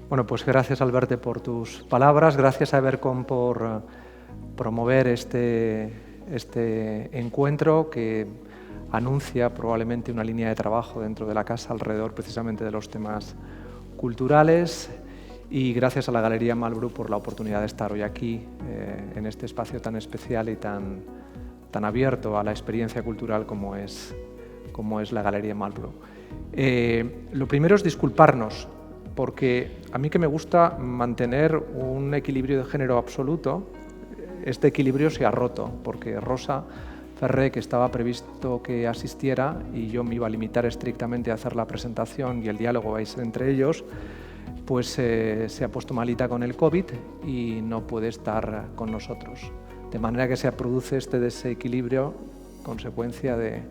Bueno, pues gracias, Alberto, por tus palabras. Gracias a Evercom por promover este encuentro que anuncia probablemente una línea de trabajo dentro de la casa alrededor precisamente de los temas culturales. Y gracias a la Galería Malbrú por la oportunidad de estar hoy aquí, en este espacio tan especial y tan abierto a la experiencia cultural como es la Galería Malbrú. Lo primero es disculparnos, porque a mí que me gusta mantener un equilibrio de género absoluto, este equilibrio se ha roto, porque Rosa Ferré, que estaba previsto que asistiera, y yo me iba a limitar estrictamente a hacer la presentación y el diálogo va a ser entre ellos, pues se ha puesto malita con el COVID y no puede estar con nosotros. De manera que se produce este desequilibrio, consecuencia de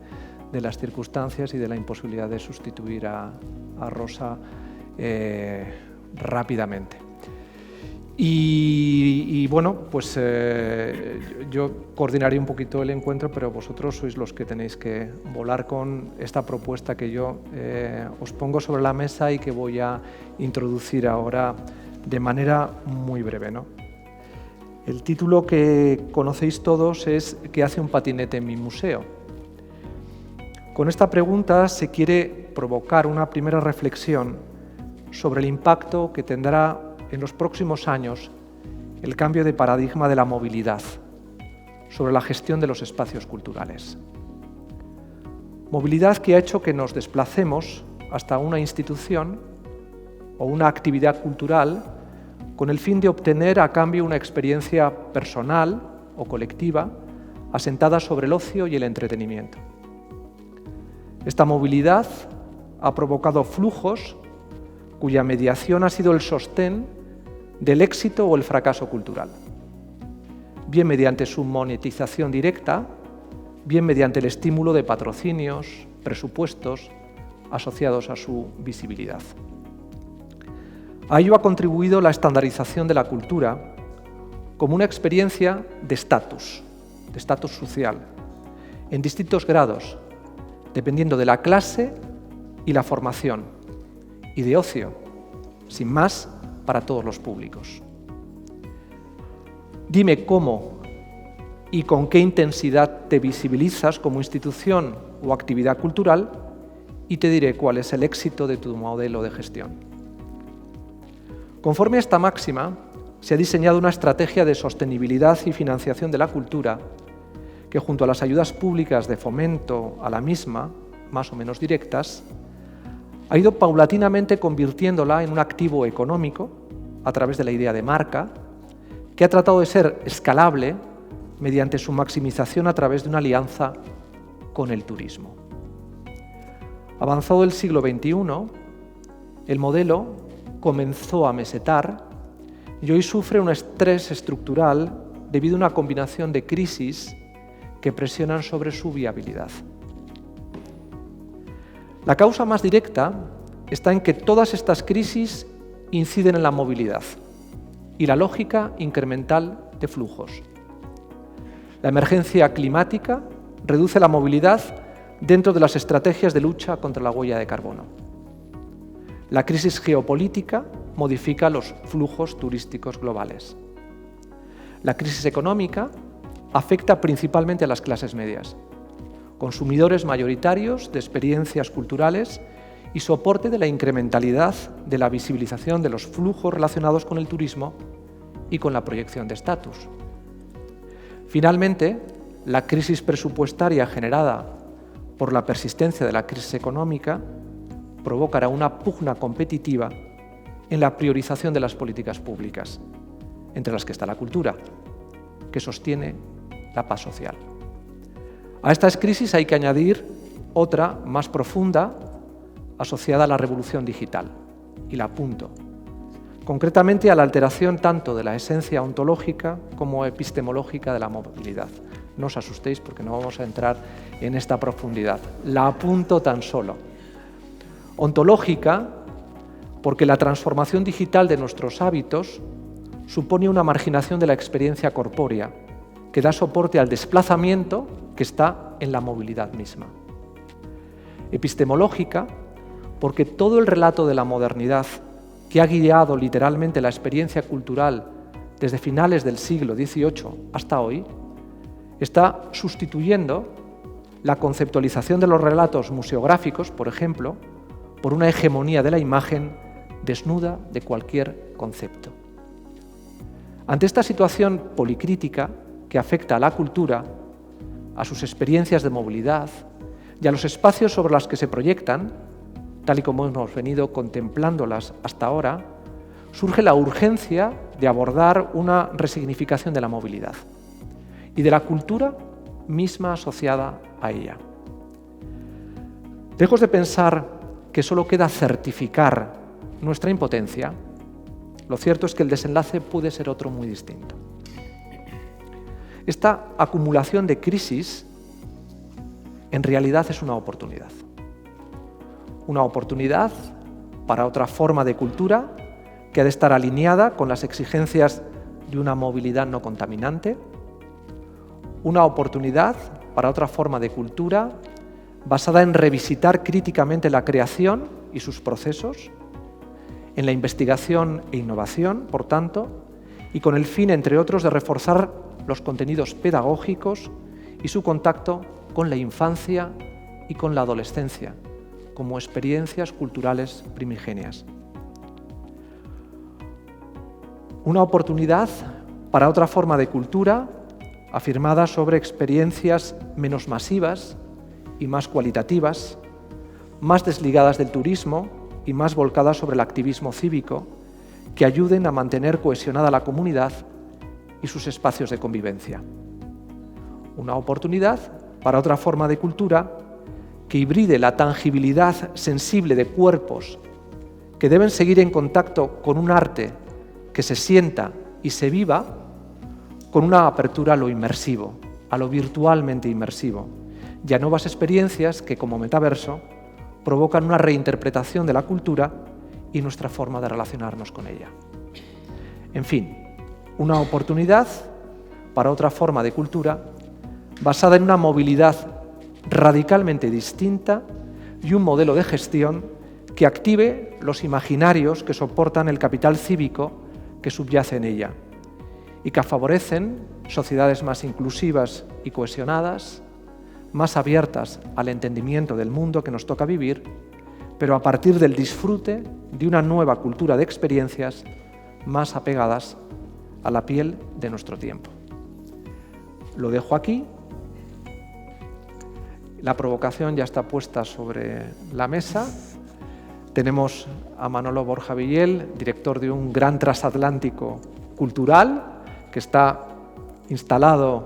las circunstancias y de la imposibilidad de sustituir a Rosa rápidamente. Y bueno, pues yo coordinaré un poquito el encuentro, pero vosotros sois los que tenéis que volar con esta propuesta que yo os pongo sobre la mesa y que voy a introducir ahora de manera muy breve, ¿no? El título que conocéis todos es ¿qué hace un patinete en mi museo? Con esta pregunta se quiere provocar una primera reflexión sobre el impacto que tendrá en los próximos años el cambio de paradigma de la movilidad sobre la gestión de los espacios culturales. Movilidad que ha hecho que nos desplacemos hasta una institución o una actividad cultural con el fin de obtener a cambio una experiencia personal o colectiva asentada sobre el ocio y el entretenimiento. Esta movilidad ha provocado flujos cuya mediación ha sido el sostén del éxito o el fracaso cultural, bien mediante su monetización directa, bien mediante el estímulo de patrocinios, presupuestos asociados a su visibilidad. A ello ha contribuido la estandarización de la cultura como una experiencia de estatus social, en distintos grados, dependiendo de la clase y la formación, y de ocio, sin más, para todos los públicos. Dime cómo y con qué intensidad te visibilizas como institución o actividad cultural y te diré cuál es el éxito de tu modelo de gestión. Conforme a esta máxima, se ha diseñado una estrategia de sostenibilidad y financiación de la cultura que, junto a las ayudas públicas de fomento a la misma, más o menos directas, ha ido paulatinamente convirtiéndola en un activo económico a través de la idea de marca, que ha tratado de ser escalable mediante su maximización a través de una alianza con el turismo. Avanzado el siglo XXI, el modelo comenzó a mesetar y hoy sufre un estrés estructural debido a una combinación de crisis que presionan sobre su viabilidad. La causa más directa está en que todas estas crisis inciden en la movilidad y la lógica incremental de flujos. La emergencia climática reduce la movilidad dentro de las estrategias de lucha contra la huella de carbono. La crisis geopolítica modifica los flujos turísticos globales. La crisis económica afecta principalmente a las clases medias, consumidores mayoritarios de experiencias culturales y soporte de la incrementalidad de la visibilización de los flujos relacionados con el turismo y con la proyección de estatus. Finalmente, la crisis presupuestaria generada por la persistencia de la crisis económica provocará una pugna competitiva en la priorización de las políticas públicas, entre las que está la cultura, que sostiene la paz social. A estas crisis hay que añadir otra más profunda asociada a la revolución digital, y la apunto, concretamente a la alteración tanto de la esencia ontológica como epistemológica de la movilidad. No os asustéis porque no vamos a entrar en esta profundidad, la apunto tan solo. Ontológica porque la transformación digital de nuestros hábitos supone una marginación de la experiencia corpórea que da soporte al desplazamiento que está en la movilidad misma. Epistemológica porque todo el relato de la modernidad que ha guiado literalmente la experiencia cultural desde finales del siglo XVIII hasta hoy, está sustituyendo la conceptualización de los relatos museográficos, por ejemplo, por una hegemonía de la imagen desnuda de cualquier concepto. Ante esta situación policrítica que afecta a la cultura, a sus experiencias de movilidad y a los espacios sobre los que se proyectan, tal y como hemos venido contemplándolas hasta ahora, surge la urgencia de abordar una resignificación de la movilidad y de la cultura misma asociada a ella. Lejos de pensar que solo queda certificar nuestra impotencia, lo cierto es que el desenlace puede ser otro muy distinto. Esta acumulación de crisis en realidad es una oportunidad. Una oportunidad para otra forma de cultura que ha de estar alineada con las exigencias de una movilidad no contaminante. Una oportunidad para otra forma de cultura basada en revisitar críticamente la creación y sus procesos, en la investigación e innovación, por tanto, y con el fin, entre otros, de reforzar los contenidos pedagógicos y su contacto con la infancia y con la adolescencia, como experiencias culturales primigenias. Una oportunidad para otra forma de cultura afirmada sobre experiencias menos masivas y más cualitativas, más desligadas del turismo y más volcadas sobre el activismo cívico, que ayuden a mantener cohesionada la comunidad y sus espacios de convivencia. Una oportunidad para otra forma de cultura que hibride la tangibilidad sensible de cuerpos que deben seguir en contacto con un arte que se sienta y se viva, con una apertura a lo inmersivo, a lo virtualmente inmersivo, y a nuevas experiencias que, como metaverso, provocan una reinterpretación de la cultura y nuestra forma de relacionarnos con ella. En fin, una oportunidad para otra forma de cultura basada en una movilidad radicalmente distinta y un modelo de gestión que active los imaginarios que soportan el capital cívico que subyace en ella y que favorecen sociedades más inclusivas y cohesionadas, más abiertas al entendimiento del mundo que nos toca vivir, pero a partir del disfrute de una nueva cultura de experiencias más apegadas a la piel de nuestro tiempo. Lo dejo aquí. La provocación ya está puesta sobre la mesa. Tenemos a Manolo Borja Villel, director de un gran transatlántico cultural que está instalado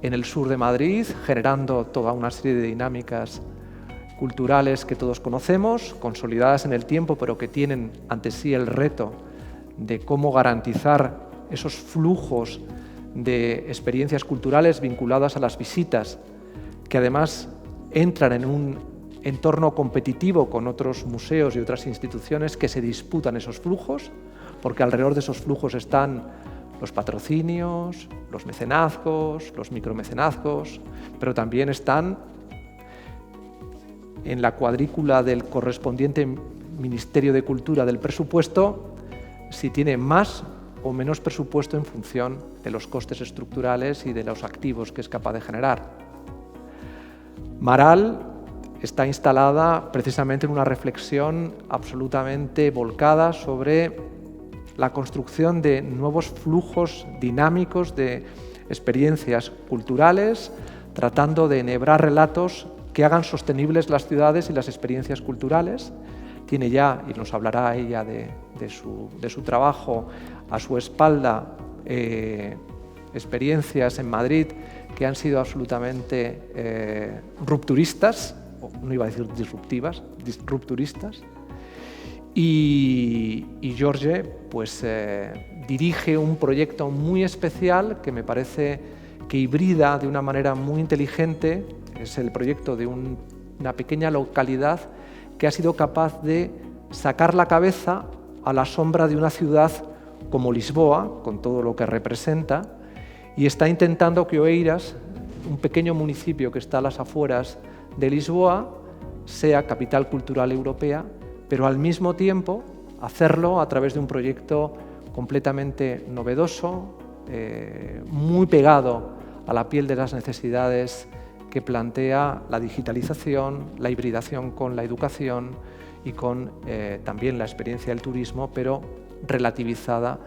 en el sur de Madrid, generando toda una serie de dinámicas culturales que todos conocemos, consolidadas en el tiempo, pero que tienen ante sí el reto de cómo garantizar esos flujos de experiencias culturales vinculadas a las visitas, que además entran en un entorno competitivo con otros museos y otras instituciones que se disputan esos flujos, porque alrededor de esos flujos están los patrocinios, los mecenazgos, los micromecenazgos, pero también están en la cuadrícula del correspondiente Ministerio de Cultura del presupuesto, si tiene más o menos presupuesto en función de los costes estructurales y de los activos que es capaz de generar. Maral está instalada precisamente en una reflexión absolutamente volcada sobre la construcción de nuevos flujos dinámicos de experiencias culturales, tratando de enhebrar relatos que hagan sostenibles las ciudades y las experiencias culturales. Tiene ya, y nos hablará ella de su trabajo, a su espalda experiencias en Madrid que han sido absolutamente rupturistas, no iba a decir disruptivas, rupturistas. Y Jorge pues, dirige un proyecto muy especial que me parece que hibrida de una manera muy inteligente. Es el proyecto de una pequeña localidad que ha sido capaz de sacar la cabeza a la sombra de una ciudad como Lisboa, con todo lo que representa, y está intentando que Oeiras, un pequeño municipio que está a las afueras de Lisboa, sea capital cultural europea, pero al mismo tiempo hacerlo a través de un proyecto completamente novedoso, muy pegado a la piel de las necesidades que plantea la digitalización, la hibridación con la educación y con también la experiencia del turismo, pero relativizada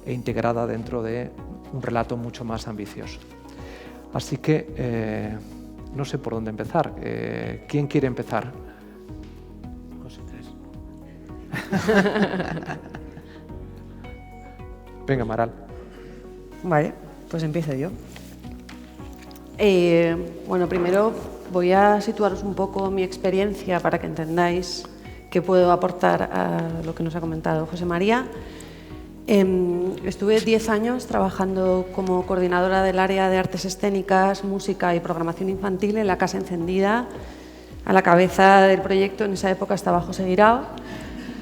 e integrada dentro de un relato mucho más ambicioso. Así que no sé por dónde empezar. ¿Quién quiere empezar? José Andrés. Venga, Amaral. Vale, pues empiezo yo. Bueno, primero voy a situaros un poco mi experiencia para que entendáis qué puedo aportar a lo que nos ha comentado José María. Estuve 10 años trabajando como coordinadora del área de artes escénicas, música y programación infantil en la Casa Encendida. A la cabeza del proyecto en esa época estaba José Guirao,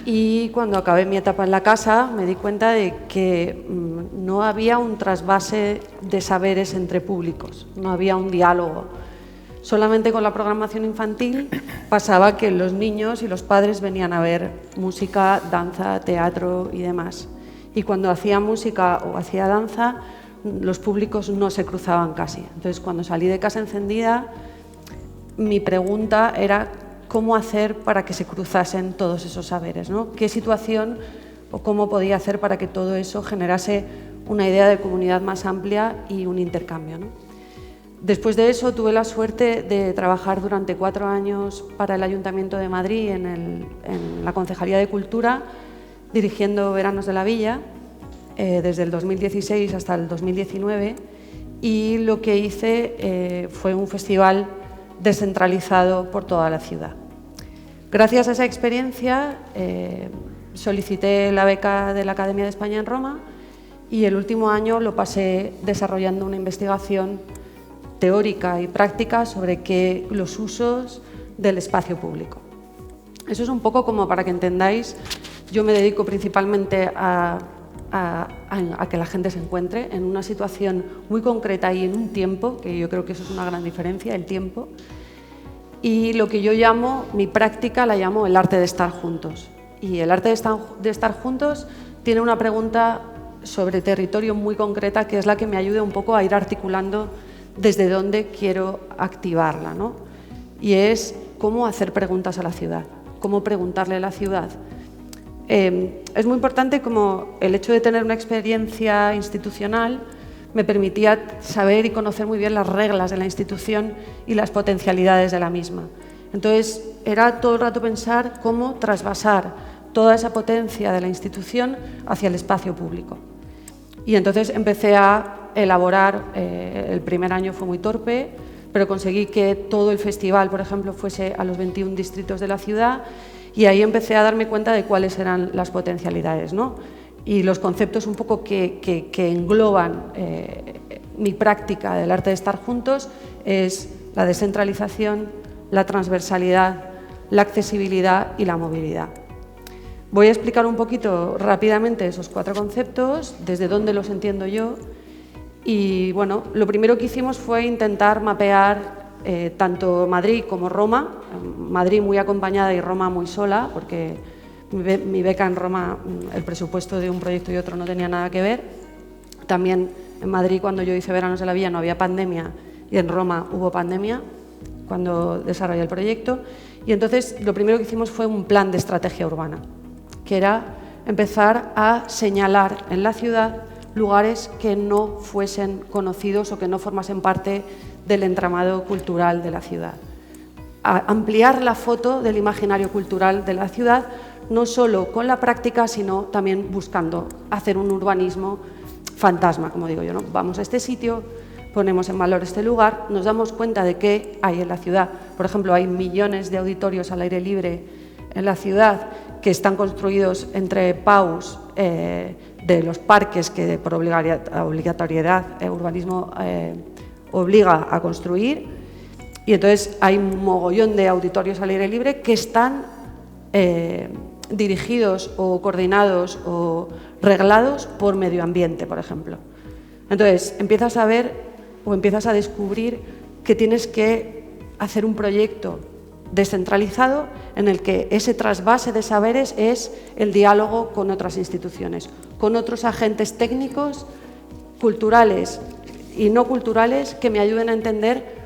y cuando acabé mi etapa en la casa me di cuenta de que no había un trasvase de saberes entre públicos, no había un diálogo. Solamente con la programación infantil pasaba que los niños y los padres venían a ver música, danza, teatro y demás. Y cuando hacía música o hacía danza, los públicos no se cruzaban casi. Entonces, cuando salí de Casa Encendida, mi pregunta era cómo hacer para que se cruzasen todos esos saberes, ¿no? ¿Qué situación o cómo podía hacer para que todo eso generase una idea de comunidad más amplia y un intercambio, ¿no? Después de eso tuve la suerte de trabajar durante 4 años para el Ayuntamiento de Madrid en la Concejalía de Cultura, dirigiendo Veranos de la Villa, desde el 2016 hasta el 2019, y lo que hice fue un festival descentralizado por toda la ciudad. Gracias a esa experiencia solicité la beca de la Academia de España en Roma, y el último año lo pasé desarrollando una investigación teórica y práctica sobre los usos del espacio público. Eso es un poco como para que entendáis. Yo me dedico principalmente a que la gente se encuentre en una situación muy concreta y en un tiempo, que yo creo que eso es una gran diferencia, el tiempo. Y lo que yo llamo, mi práctica la llamo el arte de estar juntos. Y el arte de estar juntos tiene una pregunta sobre territorio muy concreta, que es la que me ayuda un poco a ir articulando desde dónde quiero activarla, ¿no? Y es cómo hacer preguntas a la ciudad, cómo preguntarle a la ciudad. Es muy importante como el hecho de tener una experiencia institucional me permitía saber y conocer muy bien las reglas de la institución y las potencialidades de la misma. Entonces, era todo el rato pensar cómo trasvasar toda esa potencia de la institución hacia el espacio público. Y entonces empecé a elaborar, el primer año fue muy torpe, pero conseguí que todo el festival, por ejemplo, fuese a los 21 distritos de la ciudad, y ahí empecé a darme cuenta de cuáles eran las potencialidades, ¿no? Y los conceptos un poco que engloban mi práctica del arte de estar juntos es la descentralización, la transversalidad, la accesibilidad y la movilidad. Voy a explicar un poquito rápidamente esos 4 conceptos, desde dónde los entiendo yo. Y bueno, lo primero que hicimos fue intentar mapear tanto Madrid como Roma, Madrid muy acompañada y Roma muy sola, porque mi beca en Roma, el presupuesto de un proyecto y otro no tenía nada que ver. También en Madrid, cuando yo hice Veranos de la Villa, no había pandemia, y en Roma hubo pandemia cuando desarrollé el proyecto. Y entonces lo primero que hicimos fue un plan de estrategia urbana, que era empezar a señalar en la ciudad lugares que no fuesen conocidos o que no formasen parte del entramado cultural de la ciudad. A ampliar la foto del imaginario cultural de la ciudad, no solo con la práctica, sino también buscando hacer un urbanismo fantasma, como digo yo, ¿no? Vamos a este sitio, ponemos en valor este lugar, nos damos cuenta de qué hay en la ciudad. Por ejemplo, hay millones de auditorios al aire libre en la ciudad que están construidos entre PAUs de los parques que por obligatoriedad el urbanismo obliga a construir, y entonces hay un mogollón de auditorios al aire libre que están dirigidos o coordinados o reglados por medio ambiente, por ejemplo. Entonces empiezas a ver o empiezas a descubrir que tienes que hacer un proyecto descentralizado en el que ese trasvase de saberes es el diálogo con otras instituciones, con otros agentes técnicos, culturales y no culturales que me ayuden a entender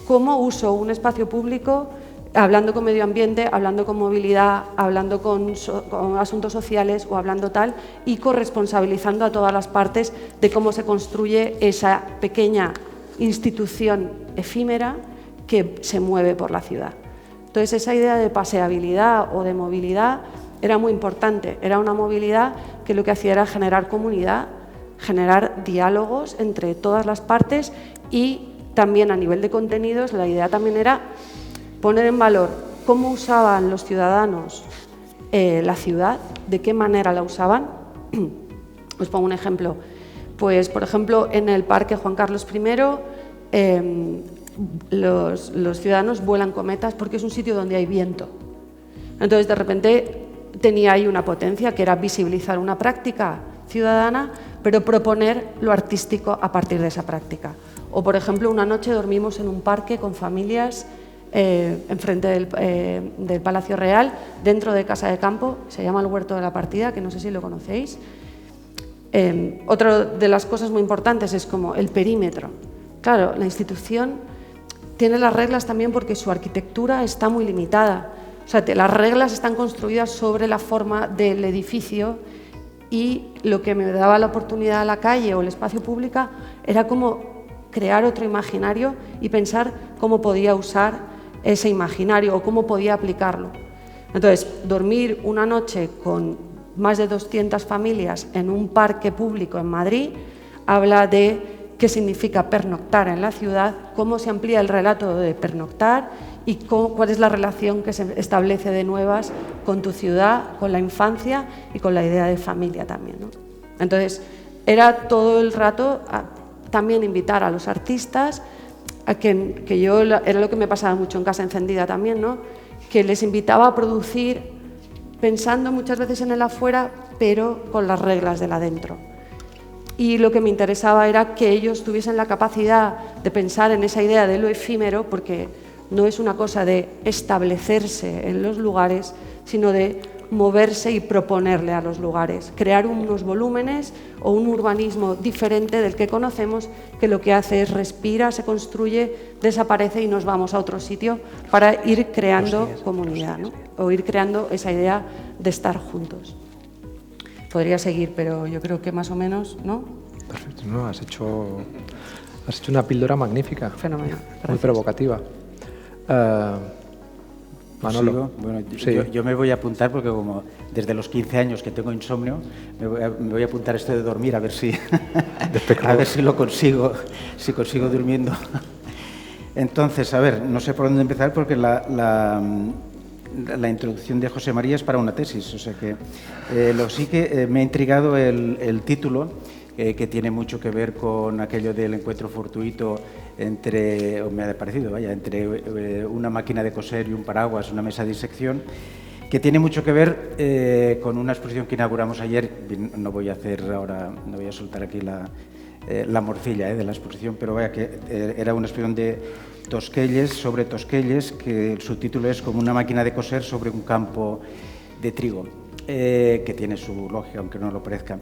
cómo uso un espacio público hablando con medio ambiente, hablando con movilidad, hablando con asuntos sociales o hablando tal, y corresponsabilizando a todas las partes de cómo se construye esa pequeña institución efímera que se mueve por la ciudad. Entonces, esa idea de paseabilidad o de movilidad era muy importante. Era una movilidad que lo que hacía era generar comunidad, generar diálogos entre todas las partes, y también a nivel de contenidos la idea también era poner en valor cómo usaban los ciudadanos la ciudad, de qué manera la usaban. Os pongo un ejemplo. Pues, por ejemplo, en el Parque Juan Carlos I, los ciudadanos vuelan cometas porque es un sitio donde hay viento. Entonces, de repente, tenía ahí una potencia que era visibilizar una práctica ciudadana, pero proponer lo artístico a partir de esa práctica. O, por ejemplo, una noche dormimos en un parque con familias enfrente del Palacio Real, dentro de Casa de Campo, se llama el Huerto de la Partida, que no sé si lo conocéis. Otra de las cosas muy importantes es como el perímetro. Claro, la institución tiene las reglas también porque su arquitectura está muy limitada. O sea, las reglas están construidas sobre la forma del edificio, y lo que me daba la oportunidad a la calle o el espacio público era como crear otro imaginario y pensar cómo podía usar ese imaginario o cómo podía aplicarlo. Entonces, dormir una noche con más de 200 familias en un parque público en Madrid habla de qué significa pernoctar en la ciudad, cómo se amplía el relato de pernoctar y cuál es la relación que se establece de nuevas con tu ciudad, con la infancia y con la idea de familia también, ¿no? Entonces, era todo el rato también invitar a los artistas a que yo, era lo que me pasaba mucho en Casa Encendida también, ¿no? Que les invitaba a producir pensando muchas veces en el afuera, pero con las reglas del adentro. Y lo que me interesaba era que ellos tuviesen la capacidad de pensar en esa idea de lo efímero, porque no es una cosa de establecerse en los lugares, sino de moverse y proponerle a los lugares, crear unos volúmenes o un urbanismo diferente del que conocemos, que lo que hace es respira, se construye, desaparece y nos vamos a otro sitio para ir creando comunidad, ¿no? O ir creando esa idea de estar juntos. Podría seguir, pero yo creo que más o menos, ¿no? Perfecto, ¿no? Has hecho una píldora magnífica. Fenomenal. Muy provocativa. Manolo. Bueno, sí. yo me voy a apuntar porque como desde los 15 años que tengo insomnio, me voy a apuntar esto de dormir a ver si lo consigo, si consigo durmiendo. Entonces, a ver, no sé por dónde empezar porque la introducción de José María es para una tesis, o sea que sí que me ha intrigado el título, que tiene mucho que ver con aquello del encuentro fortuito entre, o me ha parecido, vaya, entre una máquina de coser y un paraguas, una mesa de disección, que tiene mucho que ver con una exposición que inauguramos ayer. No voy a hacer ahora, no voy a soltar aquí la morcilla de la exposición, pero vaya que era una exposición de Tosquelles, sobre Tosquelles, que el subtítulo es como una máquina de coser sobre un campo de trigo, que tiene su lógica, aunque no lo parezca.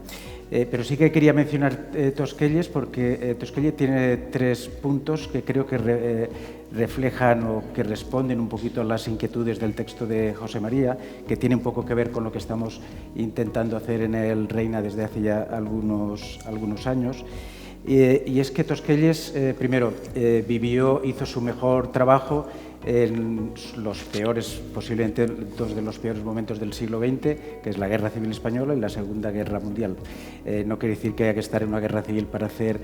Pero sí que quería mencionar Tosquelles porque Tosquelles tiene 3 puntos que creo que reflejan o que responden un poquito a las inquietudes del texto de José María, que tiene un poco que ver con lo que estamos intentando hacer en el Reina desde hace ya algunos años. Y es que Tosquelles, primero, hizo su mejor trabajo en los peores, posiblemente 2 de los peores momentos del siglo XX, que es la Guerra Civil Española y la Segunda Guerra Mundial. No quiere decir que haya que estar en una guerra civil para hacer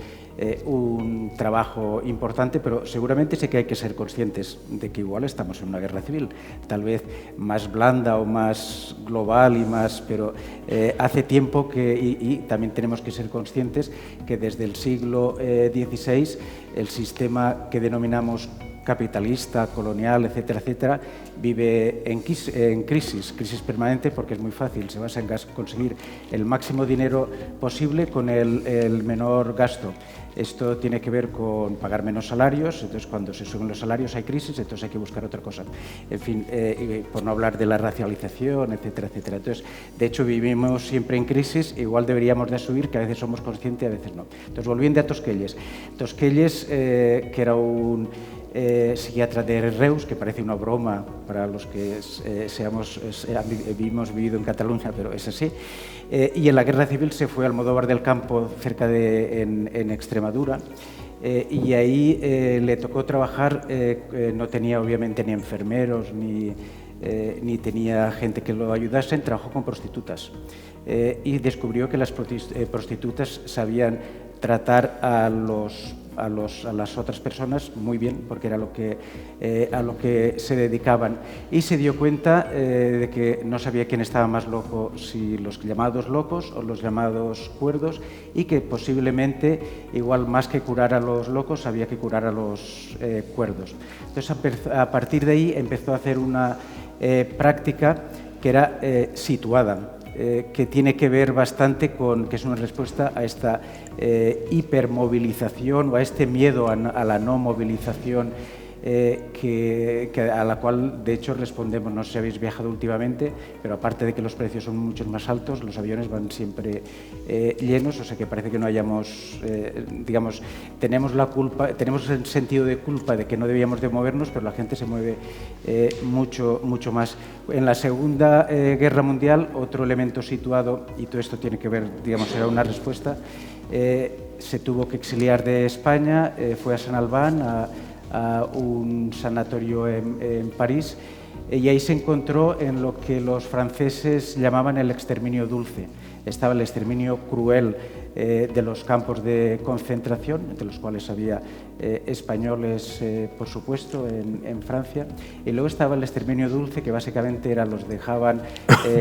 un trabajo importante, pero seguramente sí que hay que ser conscientes de que igual estamos en una guerra civil, tal vez más blanda o más global y más, pero hace tiempo que, y también tenemos que ser conscientes que desde el siglo XVI el sistema que denominamos capitalista, colonial, etcétera, etcétera, vive en crisis permanente, porque es muy fácil, se basa en conseguir el máximo dinero posible con el menor gasto. Esto tiene que ver con pagar menos salarios, entonces cuando se suben los salarios hay crisis, entonces hay que buscar otra cosa. En fin, por no hablar de la racialización, etcétera, etcétera. Entonces, de hecho, vivimos siempre en crisis, igual deberíamos de asumir que a veces somos conscientes y a veces no. Entonces, volviendo a Tosquelles. Tosquelles, que era un psiquiatra de Reus, que parece una broma para los que hemos vivido en Cataluña, pero es así, y en la Guerra Civil se fue a Almodóvar del Campo, cerca en Extremadura, y ahí le tocó trabajar, no tenía obviamente ni enfermeros, ni tenía gente que lo ayudase, trabajó con prostitutas, y descubrió que las prostitutas sabían tratar a las otras personas muy bien, porque era a lo que se dedicaban, y se dio cuenta de que no sabía quién estaba más loco, si los llamados locos o los llamados cuerdos, y que posiblemente, igual más que curar a los locos, había que curar a los cuerdos. Entonces, a partir de ahí empezó a hacer una práctica que era situada, que tiene que ver bastante con, que es una respuesta a esta hipermovilización o a este miedo a la no movilización, a la cual de hecho respondemos. No sé si habéis viajado últimamente, pero aparte de que los precios son mucho más altos, los aviones van siempre llenos, o sea que parece que no hayamos, digamos, tenemos el sentido de culpa de que no debíamos de movernos, pero la gente se mueve mucho más. En la Segunda Guerra Mundial, otro elemento situado, y todo esto tiene que ver, digamos, era una respuesta, se tuvo que exiliar de España, fue a San Albán, a un sanatorio en París, y ahí se encontró en lo que los franceses llamaban el exterminio dulce. Estaba el exterminio cruel de los campos de concentración, entre los cuales había españoles, por supuesto, en Francia, y luego estaba el exterminio dulce, que básicamente era los dejaban,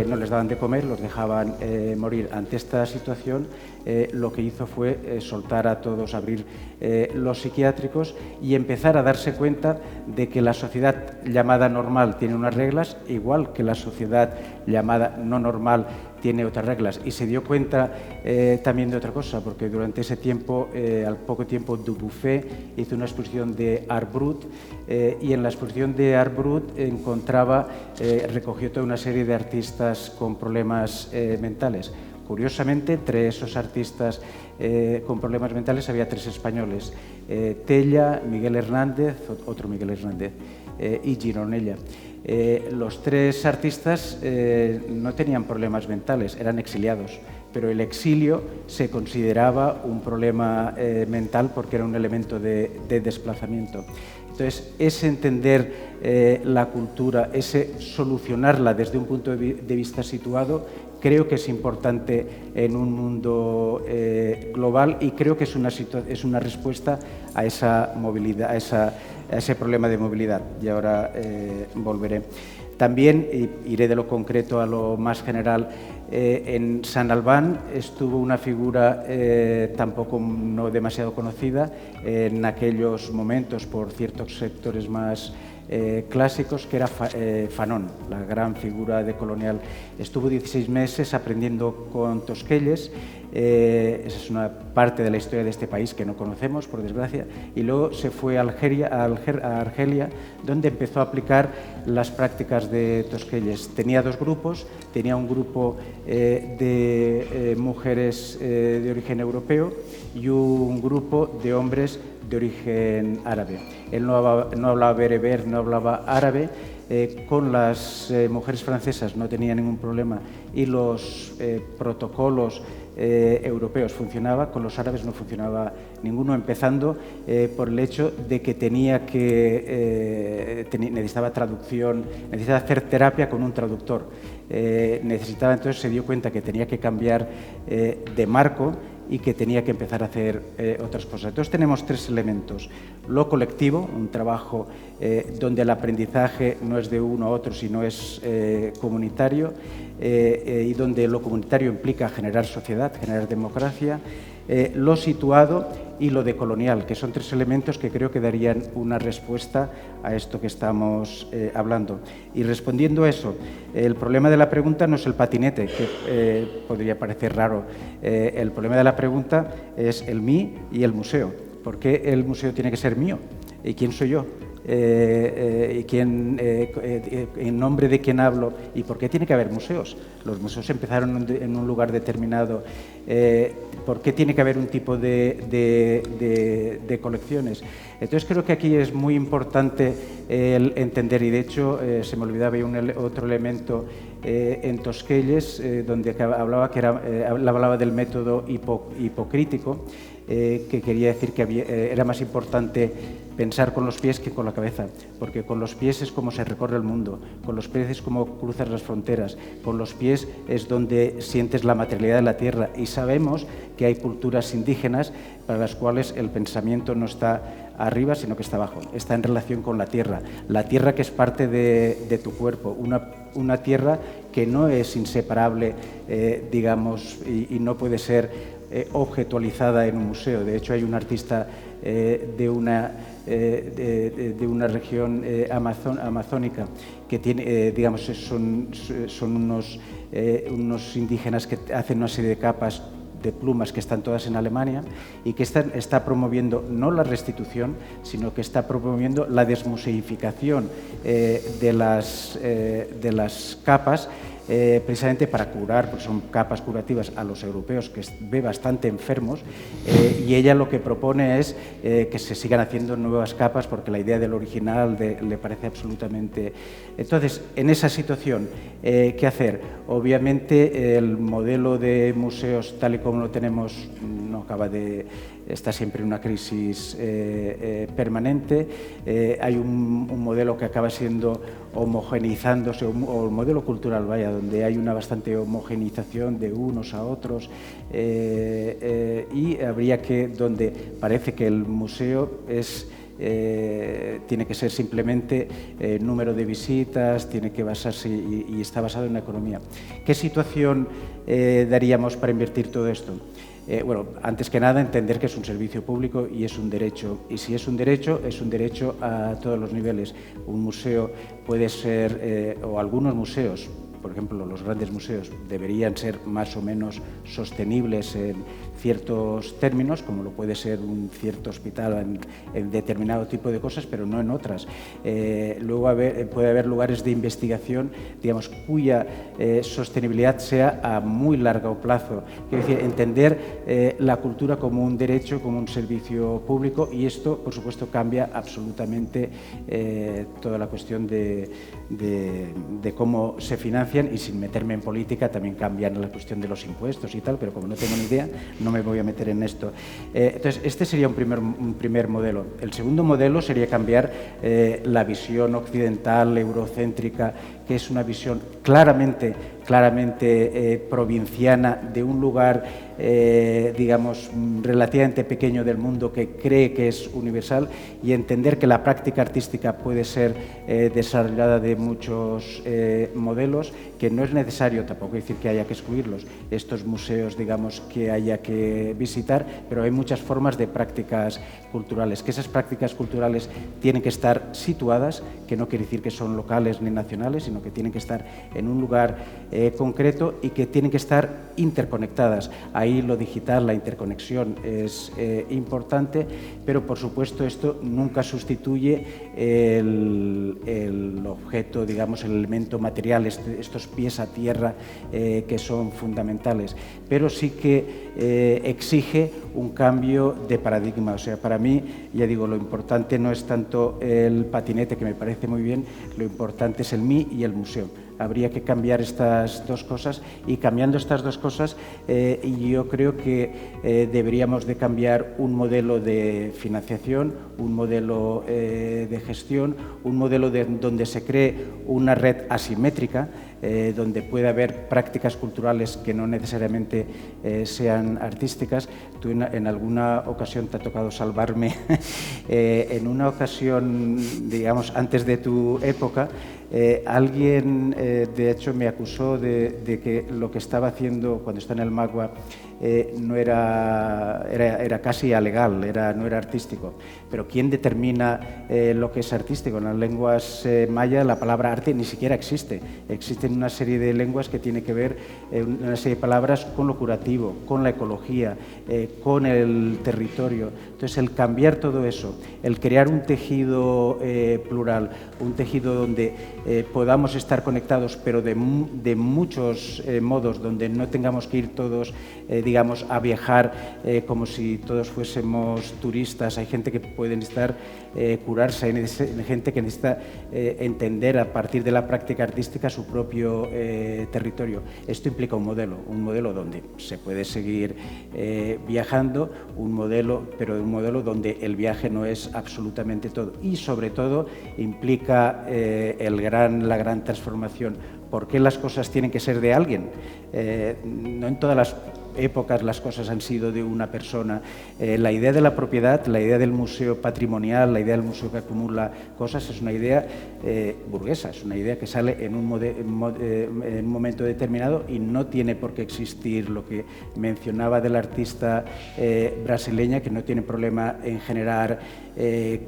no les daban de comer, los dejaban morir. Ante esta situación, lo que hizo fue soltar a todos, abrir los psiquiátricos y empezar a darse cuenta de que la sociedad llamada normal tiene unas reglas, igual que la sociedad llamada no normal tiene otras reglas. Y se dio cuenta también de otra cosa, porque durante ese tiempo, al poco tiempo, Dubuffet hizo una exposición de Art Brut, y en la exposición de Art Brut recogió toda una serie de artistas con problemas mentales. Curiosamente, entre esos artistas con problemas mentales había 3 españoles, Tella, Miguel Hernández, otro Miguel Hernández, y Gironella. Los 3 artistas no tenían problemas mentales, eran exiliados, pero el exilio se consideraba un problema mental porque era un elemento de desplazamiento. Entonces, ese entender la cultura, ese solucionarla desde un punto de vista situado, creo que es importante en un mundo global, y creo que es una respuesta a esa movilidad, a ese problema de movilidad. Y ahora volveré. También iré de lo concreto a lo más general. En San Albán estuvo una figura tampoco no demasiado conocida en aquellos momentos por ciertos sectores más clásicos, que era Fanon, la gran figura de colonial. Estuvo 16 meses aprendiendo con Tosquelles. Esa es una parte de la historia de este país que no conocemos, por desgracia, y luego se fue a Argelia, donde empezó a aplicar las prácticas de Tosquelles. Tenía 2 grupos, tenía un grupo de mujeres de origen europeo y un grupo de hombres de origen árabe. Él no hablaba bereber, no hablaba árabe. Con las mujeres francesas no tenía ningún problema, y los protocolos europeos funcionaba, con los árabes no funcionaba ninguno, empezando por el hecho de que necesitaba traducción, necesitaba hacer terapia con un traductor. Entonces se dio cuenta que tenía que cambiar de marco y que tenía que empezar a hacer otras cosas. Entonces tenemos 3 elementos: lo colectivo, un trabajo donde el aprendizaje no es de uno a otro, sino es comunitario, y donde lo comunitario implica generar sociedad, generar democracia; lo situado, y lo decolonial, que son 3 elementos que creo que darían una respuesta a esto que estamos hablando. Y respondiendo a eso, el problema de la pregunta no es el patinete, que podría parecer raro. El problema de la pregunta es el mí y el museo. ¿Por qué el museo tiene que ser mío? ¿Y quién soy yo? ¿En nombre de quién hablo? ¿Y por qué tiene que haber museos? Los museos empezaron en un lugar determinado. ¿Por qué tiene que haber un tipo de colecciones? Entonces creo que aquí es muy importante el entender, y de hecho se me olvidaba otro elemento en Tosquelles, donde hablaba del método hipocrítico, que quería decir que era más importante pensar con los pies que con la cabeza, porque con los pies es como se recorre el mundo, con los pies es como cruzas las fronteras, con los pies es donde sientes la materialidad de la tierra, y sabemos que hay culturas indígenas para las cuales el pensamiento no está arriba, sino que está abajo, está en relación con la tierra que es parte de tu cuerpo, una tierra que no es inseparable, digamos, y no puede ser objetualizada en un museo. De hecho, hay un artista de una región amazónica que tiene, digamos, son unos indígenas que hacen una serie de capas de plumas que están todas en Alemania, y que está promoviendo no la restitución, sino que está promoviendo la desmuseificación de las capas, precisamente para curar, porque son capas curativas a los europeos que ve bastante enfermos, y ella lo que propone es que se sigan haciendo nuevas capas, porque la idea del original le parece absolutamente... Entonces, en esa situación, ¿qué hacer? Obviamente el modelo de museos tal y como lo tenemos no acaba de... está siempre en una crisis permanente. Hay un modelo que acaba siendo homogeneizándose, o el modelo cultural, vaya, donde hay una bastante homogeneización de unos a otros, y habría que, donde parece que el museo tiene que ser simplemente número de visitas, tiene que basarse y está basado en la economía. ¿Qué situación daríamos para invertir todo esto? Bueno, antes que nada, entender que es un servicio público y es un derecho. Y si es un derecho a todos los niveles. Un museo puede ser, o algunos museos, por ejemplo, los grandes museos, deberían ser más o menos sostenibles en ciertos términos, como lo puede ser un cierto hospital en determinado tipo de cosas, pero no en otras. Luego puede haber lugares de investigación, digamos, cuya sostenibilidad sea a muy largo plazo. Quiero decir, entender la cultura como un derecho, como un servicio público, y esto, por supuesto, cambia absolutamente toda la cuestión de cómo se financian, y sin meterme en política también cambian la cuestión de los impuestos y tal, pero como no tengo ni idea, no me voy a meter en esto. Entonces, este sería un primer modelo. El segundo modelo sería cambiar la visión occidental, eurocéntrica, que es una visión claramente provinciana de un lugar, digamos, relativamente pequeño del mundo, que cree que es universal, y entender que la práctica artística puede ser desarrollada de muchos modelos, que no es necesario, tampoco decir que haya que excluirlos, estos museos, digamos, que haya que visitar, pero hay muchas formas de prácticas culturales, que esas prácticas culturales tienen que estar situadas, que no quiere decir que son locales ni nacionales, sino que tienen que estar en un lugar concreto, y que tienen que estar interconectadas. Ahí lo digital, la interconexión es importante, pero por supuesto esto nunca sustituye el objeto, digamos, el elemento material, estos pies a tierra que son fundamentales, pero sí que exige un cambio de paradigma. O sea, para mí, ya digo, lo importante no es tanto el patinete, que me parece muy bien, lo importante es el mí y el museo. Habría que cambiar estas dos cosas, y cambiando estas dos cosas yo creo que deberíamos de cambiar un modelo de financiación, un modelo de gestión, un modelo donde se cree una red asimétrica, donde puede haber prácticas culturales que no necesariamente sean artísticas. Tú en alguna ocasión te ha tocado salvarme, en una ocasión, digamos, antes de tu época, alguien de hecho me acusó de que lo que estaba haciendo cuando está en el Magua era casi alegal, no era artístico. Pero ¿quién determina lo que es artístico? En las lenguas mayas la palabra arte ni siquiera existe. Existen una serie de lenguas que tienen que ver, una serie de palabras con lo curativo, con la ecología, con el territorio. Entonces, el cambiar todo eso, el crear un tejido plural, un tejido donde podamos estar conectados, pero de muchos modos, donde no tengamos que ir todos, digamos, a viajar como si todos fuésemos turistas. Hay gente que puede necesitar curarse, hay gente que necesita entender a partir de la práctica artística su propio territorio. Esto implica un modelo donde se puede seguir viajando, pero un modelo donde el viaje no es absolutamente todo, y sobre todo implica la gran transformación. ¿Por qué las cosas tienen que ser de alguien? No en todas las épocas las cosas han sido de una persona. La idea de la propiedad, la idea del museo patrimonial, la idea del museo que acumula cosas, es una idea burguesa, es una idea que sale en un momento determinado y no tiene por qué existir. Lo que mencionaba de la artista brasileña, que no tiene problema en generar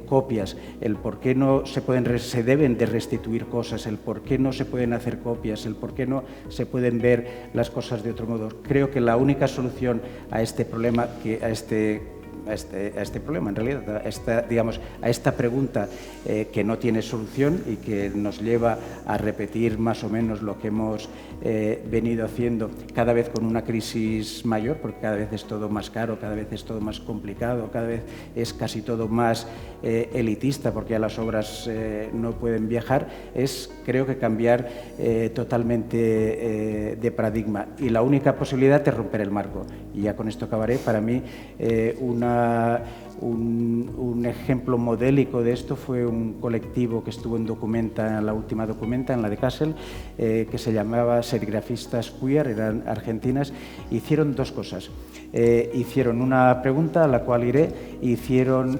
copias, el por qué no se deben de restituir cosas, el por qué no se pueden hacer copias, el por qué no se pueden ver las cosas de otro modo. Creo que la única solución a este problema, a este problema, en realidad, a esta pregunta que no tiene solución y que nos lleva a repetir más o menos lo que hemos venido haciendo, cada vez con una crisis mayor, porque cada vez es todo más caro, cada vez es todo más complicado, cada vez es casi todo más elitista, porque ya las obras no pueden viajar, creo que cambiar totalmente de paradigma. Y la única posibilidad es romper el marco. Y ya con esto acabaré. Para mí, un ejemplo modélico de esto fue un colectivo que estuvo en la última Documenta, en la de Kassel, que se llamaba Serigrafistas Queer, eran argentinas. Hicieron dos cosas. Hicieron una pregunta a la cual iré, hicieron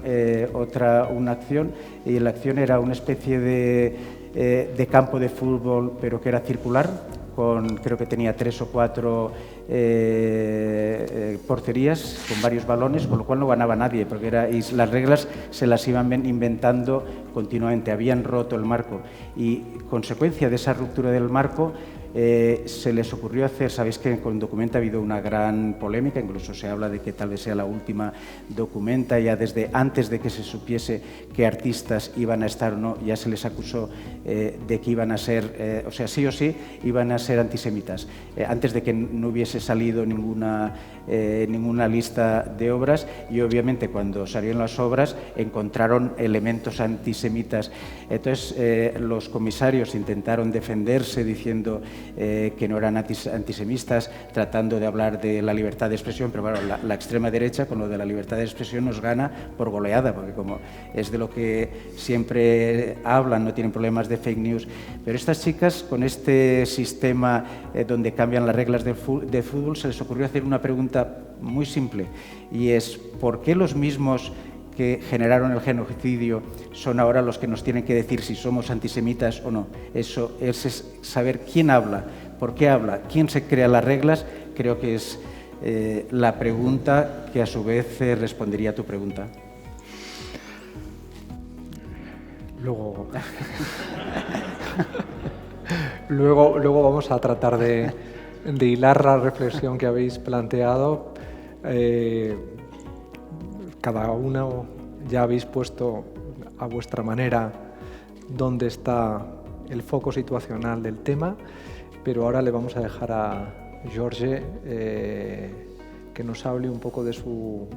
una acción, y la acción era una especie de campo de fútbol, pero que era circular, creo que tenía 3 o 4 porterías con varios balones, con lo cual no ganaba nadie, porque las reglas se las iban inventando continuamente, habían roto el marco, y consecuencia de esa ruptura del marco se les ocurrió hacer, sabéis que con Documenta ha habido una gran polémica, incluso se habla de que tal vez sea la última Documenta, ya desde antes de que se supiese qué artistas iban a estar o no, ya se les acusó de que iban a ser, o sea, sí o sí, iban a ser antisemitas, antes de que no hubiese salido ninguna lista de obras, y obviamente cuando salieron las obras encontraron elementos antisemitas. Entonces los comisarios intentaron defenderse diciendo que no eran antisemitas, tratando de hablar de la libertad de expresión, pero bueno, la extrema derecha con lo de la libertad de expresión nos gana por goleada, porque como es de lo que siempre hablan, no tienen problemas de fake news. Pero estas chicas, con este sistema donde cambian las reglas de fútbol, se les ocurrió hacer una pregunta muy simple, y es: ¿por qué los mismos que generaron el genocidio son ahora los que nos tienen que decir si somos antisemitas o no? Eso es saber quién habla, por qué habla, quién se crea las reglas. Creo que es la pregunta que a su vez respondería a tu pregunta. Luego vamos a tratar de hilar la reflexión que habéis planteado. Cada uno ya habéis puesto a vuestra manera dónde está el foco situacional del tema, pero ahora le vamos a dejar a Jorge que nos hable un poco de su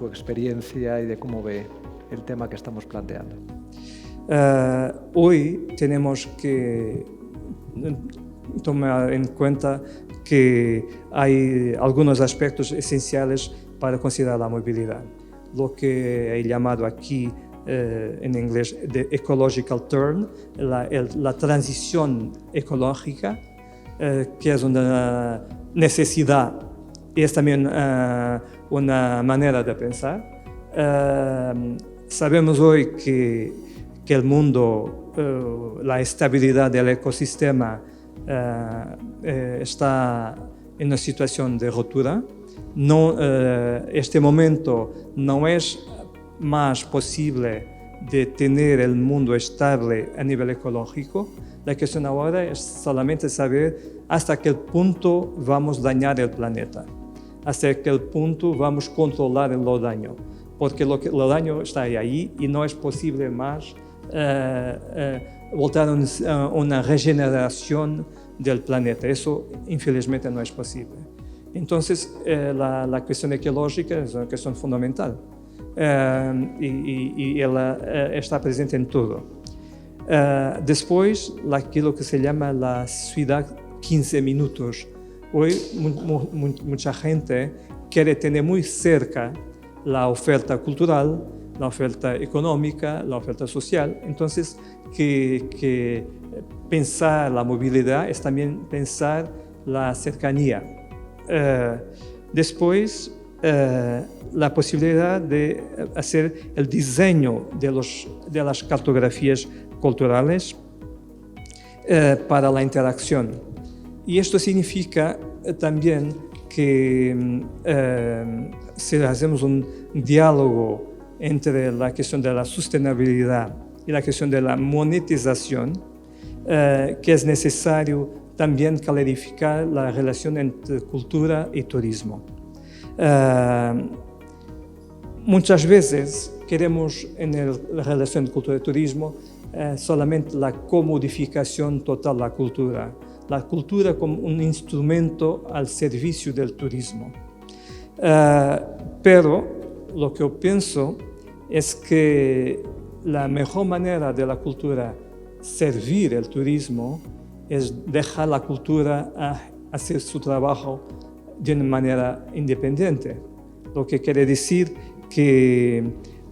experiencia y de cómo ve el tema que estamos planteando. Hoy tenemos que tomar en cuenta que hay algunos aspectos esenciales para considerar la movilidad. Lo que he llamado aquí en inglés de ecological turn, la transición ecológica, que es una necesidad y es también una manera de pensar. Sabemos hoy que el mundo, la estabilidad del ecosistema está en una situación de rotura. Este momento no es más posible de tener el mundo estable a nivel ecológico. La cuestión ahora es solamente saber hasta qué punto vamos a dañar el planeta, hasta qué punto vamos a controlar el daño, porque el daño está ahí y no es posible más voltar a una regeneración del planeta. Eso, infelizmente, no es posible. Entonces, la cuestión ecológica es una cuestión fundamental y ella está presente en todo. Después, aquello que se llama la ciudad 15 minutos. Hoy mucha gente quiere tener muy cerca la oferta cultural, la oferta económica, la oferta social. Entonces, que pensar la movilidad es también pensar la cercanía. Después, la posibilidad de hacer el diseño de las cartografías culturales para la interacción. Y esto significa también que si hacemos un diálogo entre la cuestión de la sostenibilidad y la cuestión de la monetización, que es necesario también clarificar la relación entre cultura y turismo. Muchas veces queremos en la relación de cultura y turismo solamente la comodificación total de la cultura como un instrumento al servicio del turismo. Pero lo que yo pienso es que la mejor manera de la cultura servir el turismo es dejar la cultura hacer su trabajo de una manera independiente. Lo que quiere decir que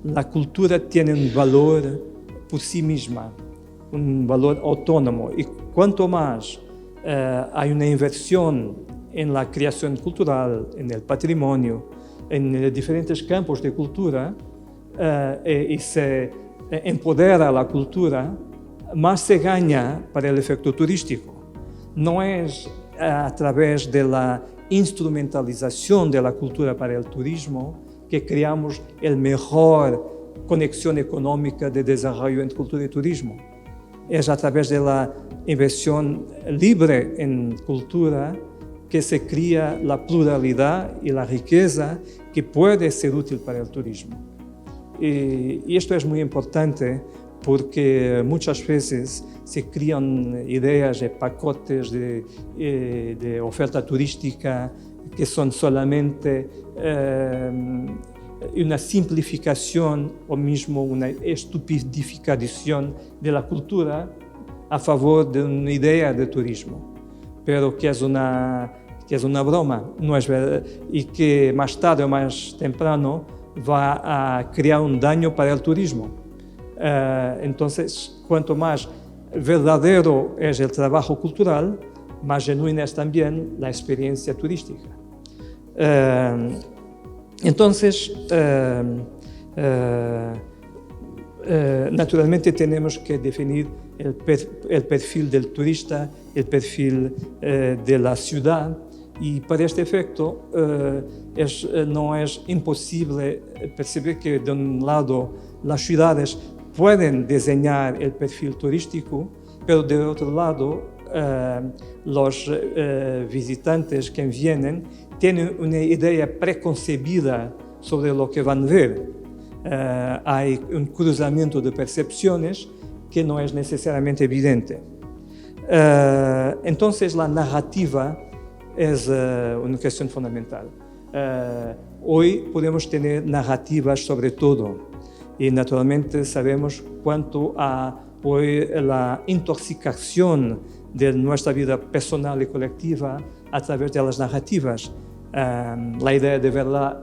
la cultura tiene un valor por sí misma, un valor autónomo, y cuanto más hay una inversión en la creación cultural, en el patrimonio, en diferentes campos de cultura, y se empodera la cultura, más se gana para el efecto turístico. No es a través de la instrumentalización de la cultura para el turismo que creamos la mejor conexión económica de desarrollo entre cultura y turismo. Es a través de la inversión libre en cultura que se crea la pluralidad y la riqueza que puede ser útil para el turismo. Y esto es muy importante porque muchas veces se crean ideas de pacotes de oferta turística que son solamente una simplificación o mismo una estupidificación de la cultura a favor de una idea de turismo, pero que es una broma, no es verdad, y que más tarde o más temprano va a crear un daño para el turismo. Entonces, cuanto más verdadero es el trabajo cultural, más genuina es también la experiencia turística. Entonces, naturalmente tenemos que definir el perfil del turista, el perfil de la ciudad, y para este efecto no es imposible percibir que de un lado las ciudades pueden diseñar el perfil turístico, pero de otro lado los visitantes que vienen tienen una idea preconcebida sobre lo que van a ver. Hay un cruzamiento de percepciones que no es necesariamente evidente. Entonces la narrativa es una cuestión fundamental. Hoy podemos tener narrativas sobre todo y naturalmente sabemos cuánto a hoy la intoxicación de nuestra vida personal y colectiva a través de las narrativas. La idea de verdad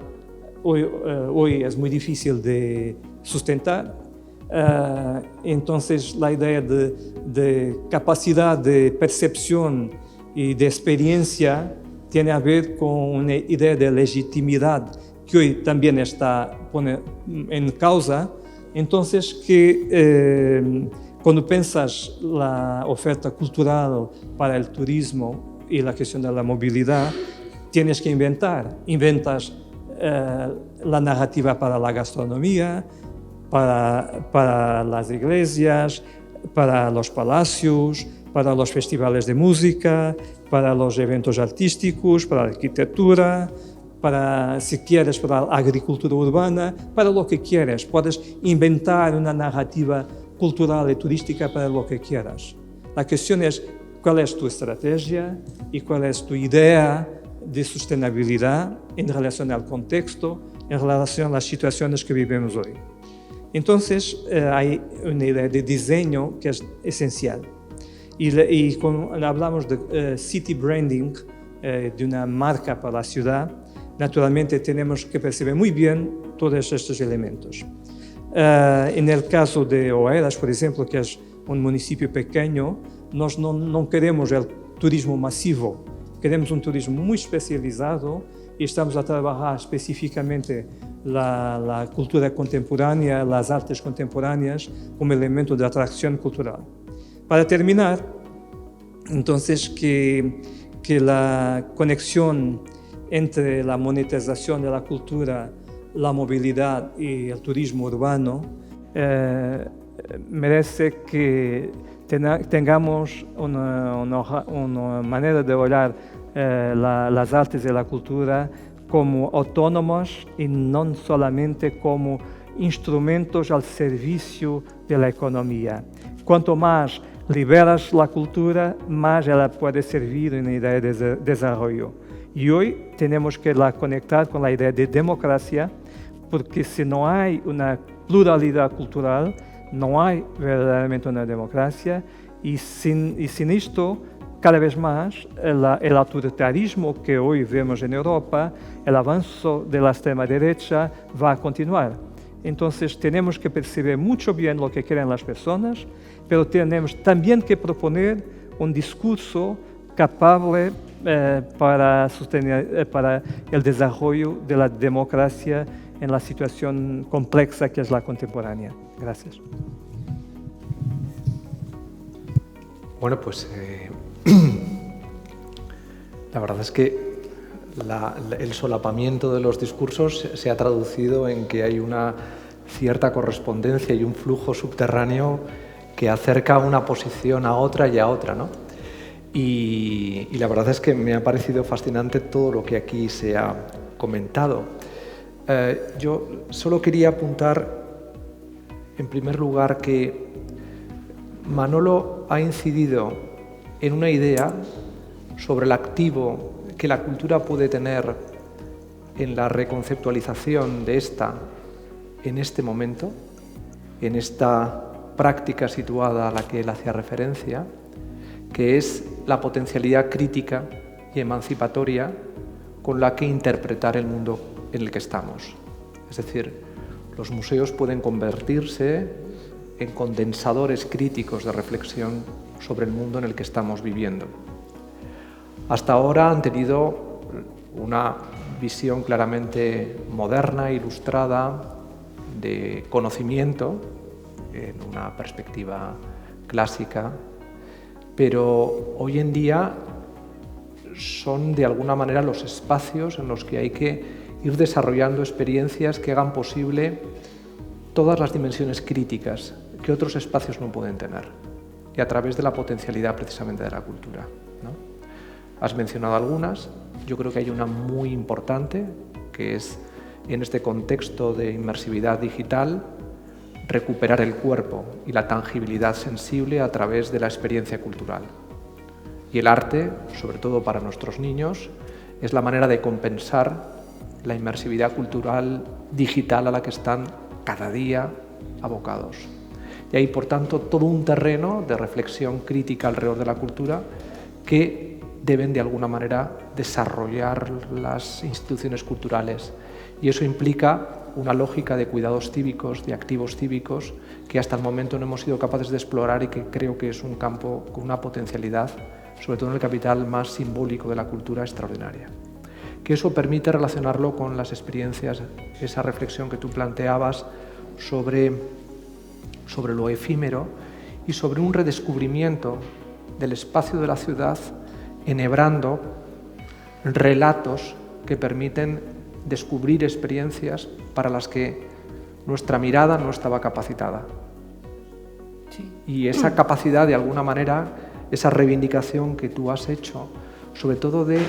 hoy es muy difícil de sustentar. Entonces la idea de capacidad de percepción y de experiencia tiene a ver con una idea de legitimidad que hoy también pone en causa. Entonces cuando piensas la oferta cultural para el turismo y la cuestión de la movilidad, tienes que inventar. Inventas la narrativa para la gastronomía, para las iglesias, para los palacios, para los festivales de música, para los eventos artísticos, para la arquitectura, para, si quieres, para la agricultura urbana, para lo que quieres. Puedes inventar una narrativa cultural y turística para lo que quieras. La cuestión es cuál es tu estrategia y cuál es tu idea de sostenibilidad en relación al contexto, en relación a las situaciones que vivimos hoy. Entonces, hay una idea de diseño que es esencial. Y cuando hablamos de city branding, de una marca para la ciudad, naturalmente tenemos que percibir muy bien todos estos elementos. En el caso de Oeiras, por ejemplo, que es un municipio pequeño, nós no queremos el turismo masivo, queremos un turismo muy especializado y estamos a trabajar específicamente la cultura contemporánea, las artes contemporáneas como elemento de atracción cultural. Para terminar, entonces, que la conexión entre la monetización de la cultura, la movilidad y el turismo urbano merece que tengamos una manera de ver las artes y la cultura como autónomos y no solamente como instrumentos al servicio de la economía. Cuanto más liberas la cultura, más ela puede servir en la idea de desarrollo. Y hoy tenemos que la conectar con la idea de democracia, porque si no hay una pluralidad cultural, no hay verdaderamente una democracia, y sin esto, cada vez más, el autoritarismo que hoy vemos en Europa, el avance de la extrema derecha va a continuar. Entonces tenemos que percibir mucho bien lo que quieren las personas, pero tenemos también que proponer un discurso capaz para el desarrollo de la democracia en la situación compleja que es la contemporánea. Gracias. Bueno, pues la verdad es que el solapamiento de los discursos se ha traducido en que hay una cierta correspondencia y un flujo subterráneo que acerca una posición a otra y a otra, ¿no? Y la verdad es que me ha parecido fascinante todo lo que aquí se ha comentado. Yo solo quería apuntar, en primer lugar, que Manolo ha incidido en una idea sobre el activo que la cultura puede tener en la reconceptualización de esta en este momento, en esta práctica situada a la que él hacía referencia, que es la potencialidad crítica y emancipatoria con la que interpretar el mundo en el que estamos. Es decir, los museos pueden convertirse en condensadores críticos de reflexión sobre el mundo en el que estamos viviendo. Hasta ahora han tenido una visión claramente moderna, ilustrada, de conocimiento, en una perspectiva clásica, pero hoy en día son de alguna manera los espacios en los que hay que ir desarrollando experiencias que hagan posible todas las dimensiones críticas que otros espacios no pueden tener, y a través de la potencialidad precisamente de la cultura, ¿no? Has mencionado algunas, yo creo que hay una muy importante, que es en este contexto de inmersividad digital, recuperar el cuerpo y la tangibilidad sensible a través de la experiencia cultural. Y el arte, sobre todo para nuestros niños, es la manera de compensar la inmersividad cultural digital a la que están cada día abocados. Y hay, por tanto, todo un terreno de reflexión crítica alrededor de la cultura que deben, de alguna manera, desarrollar las instituciones culturales. Y eso implica una lógica de cuidados cívicos, de activos cívicos, que hasta el momento no hemos sido capaces de explorar y que creo que es un campo con una potencialidad, sobre todo en el capital más simbólico de la cultura, extraordinaria. Que eso permite relacionarlo con las experiencias, esa reflexión que tú planteabas sobre lo efímero y sobre un redescubrimiento del espacio de la ciudad, enhebrando relatos que permiten descubrir experiencias para las que nuestra mirada no estaba capacitada. Sí. Y esa capacidad, de alguna manera, esa reivindicación que tú has hecho, sobre todo de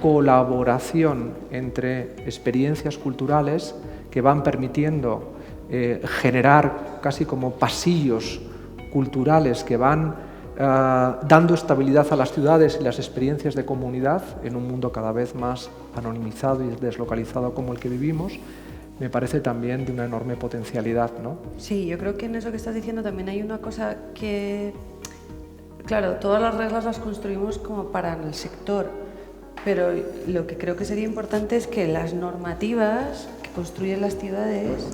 colaboración entre experiencias culturales que van permitiendo generar casi como pasillos culturales que van dando estabilidad a las ciudades y las experiencias de comunidad en un mundo cada vez más anonimizado y deslocalizado como el que vivimos, me parece también de una enorme potencialidad, ¿no? Sí, yo creo que en eso que estás diciendo también hay una cosa que, claro, todas las reglas las construimos como para el sector, pero lo que creo que sería importante es que las normativas que construyen las ciudades,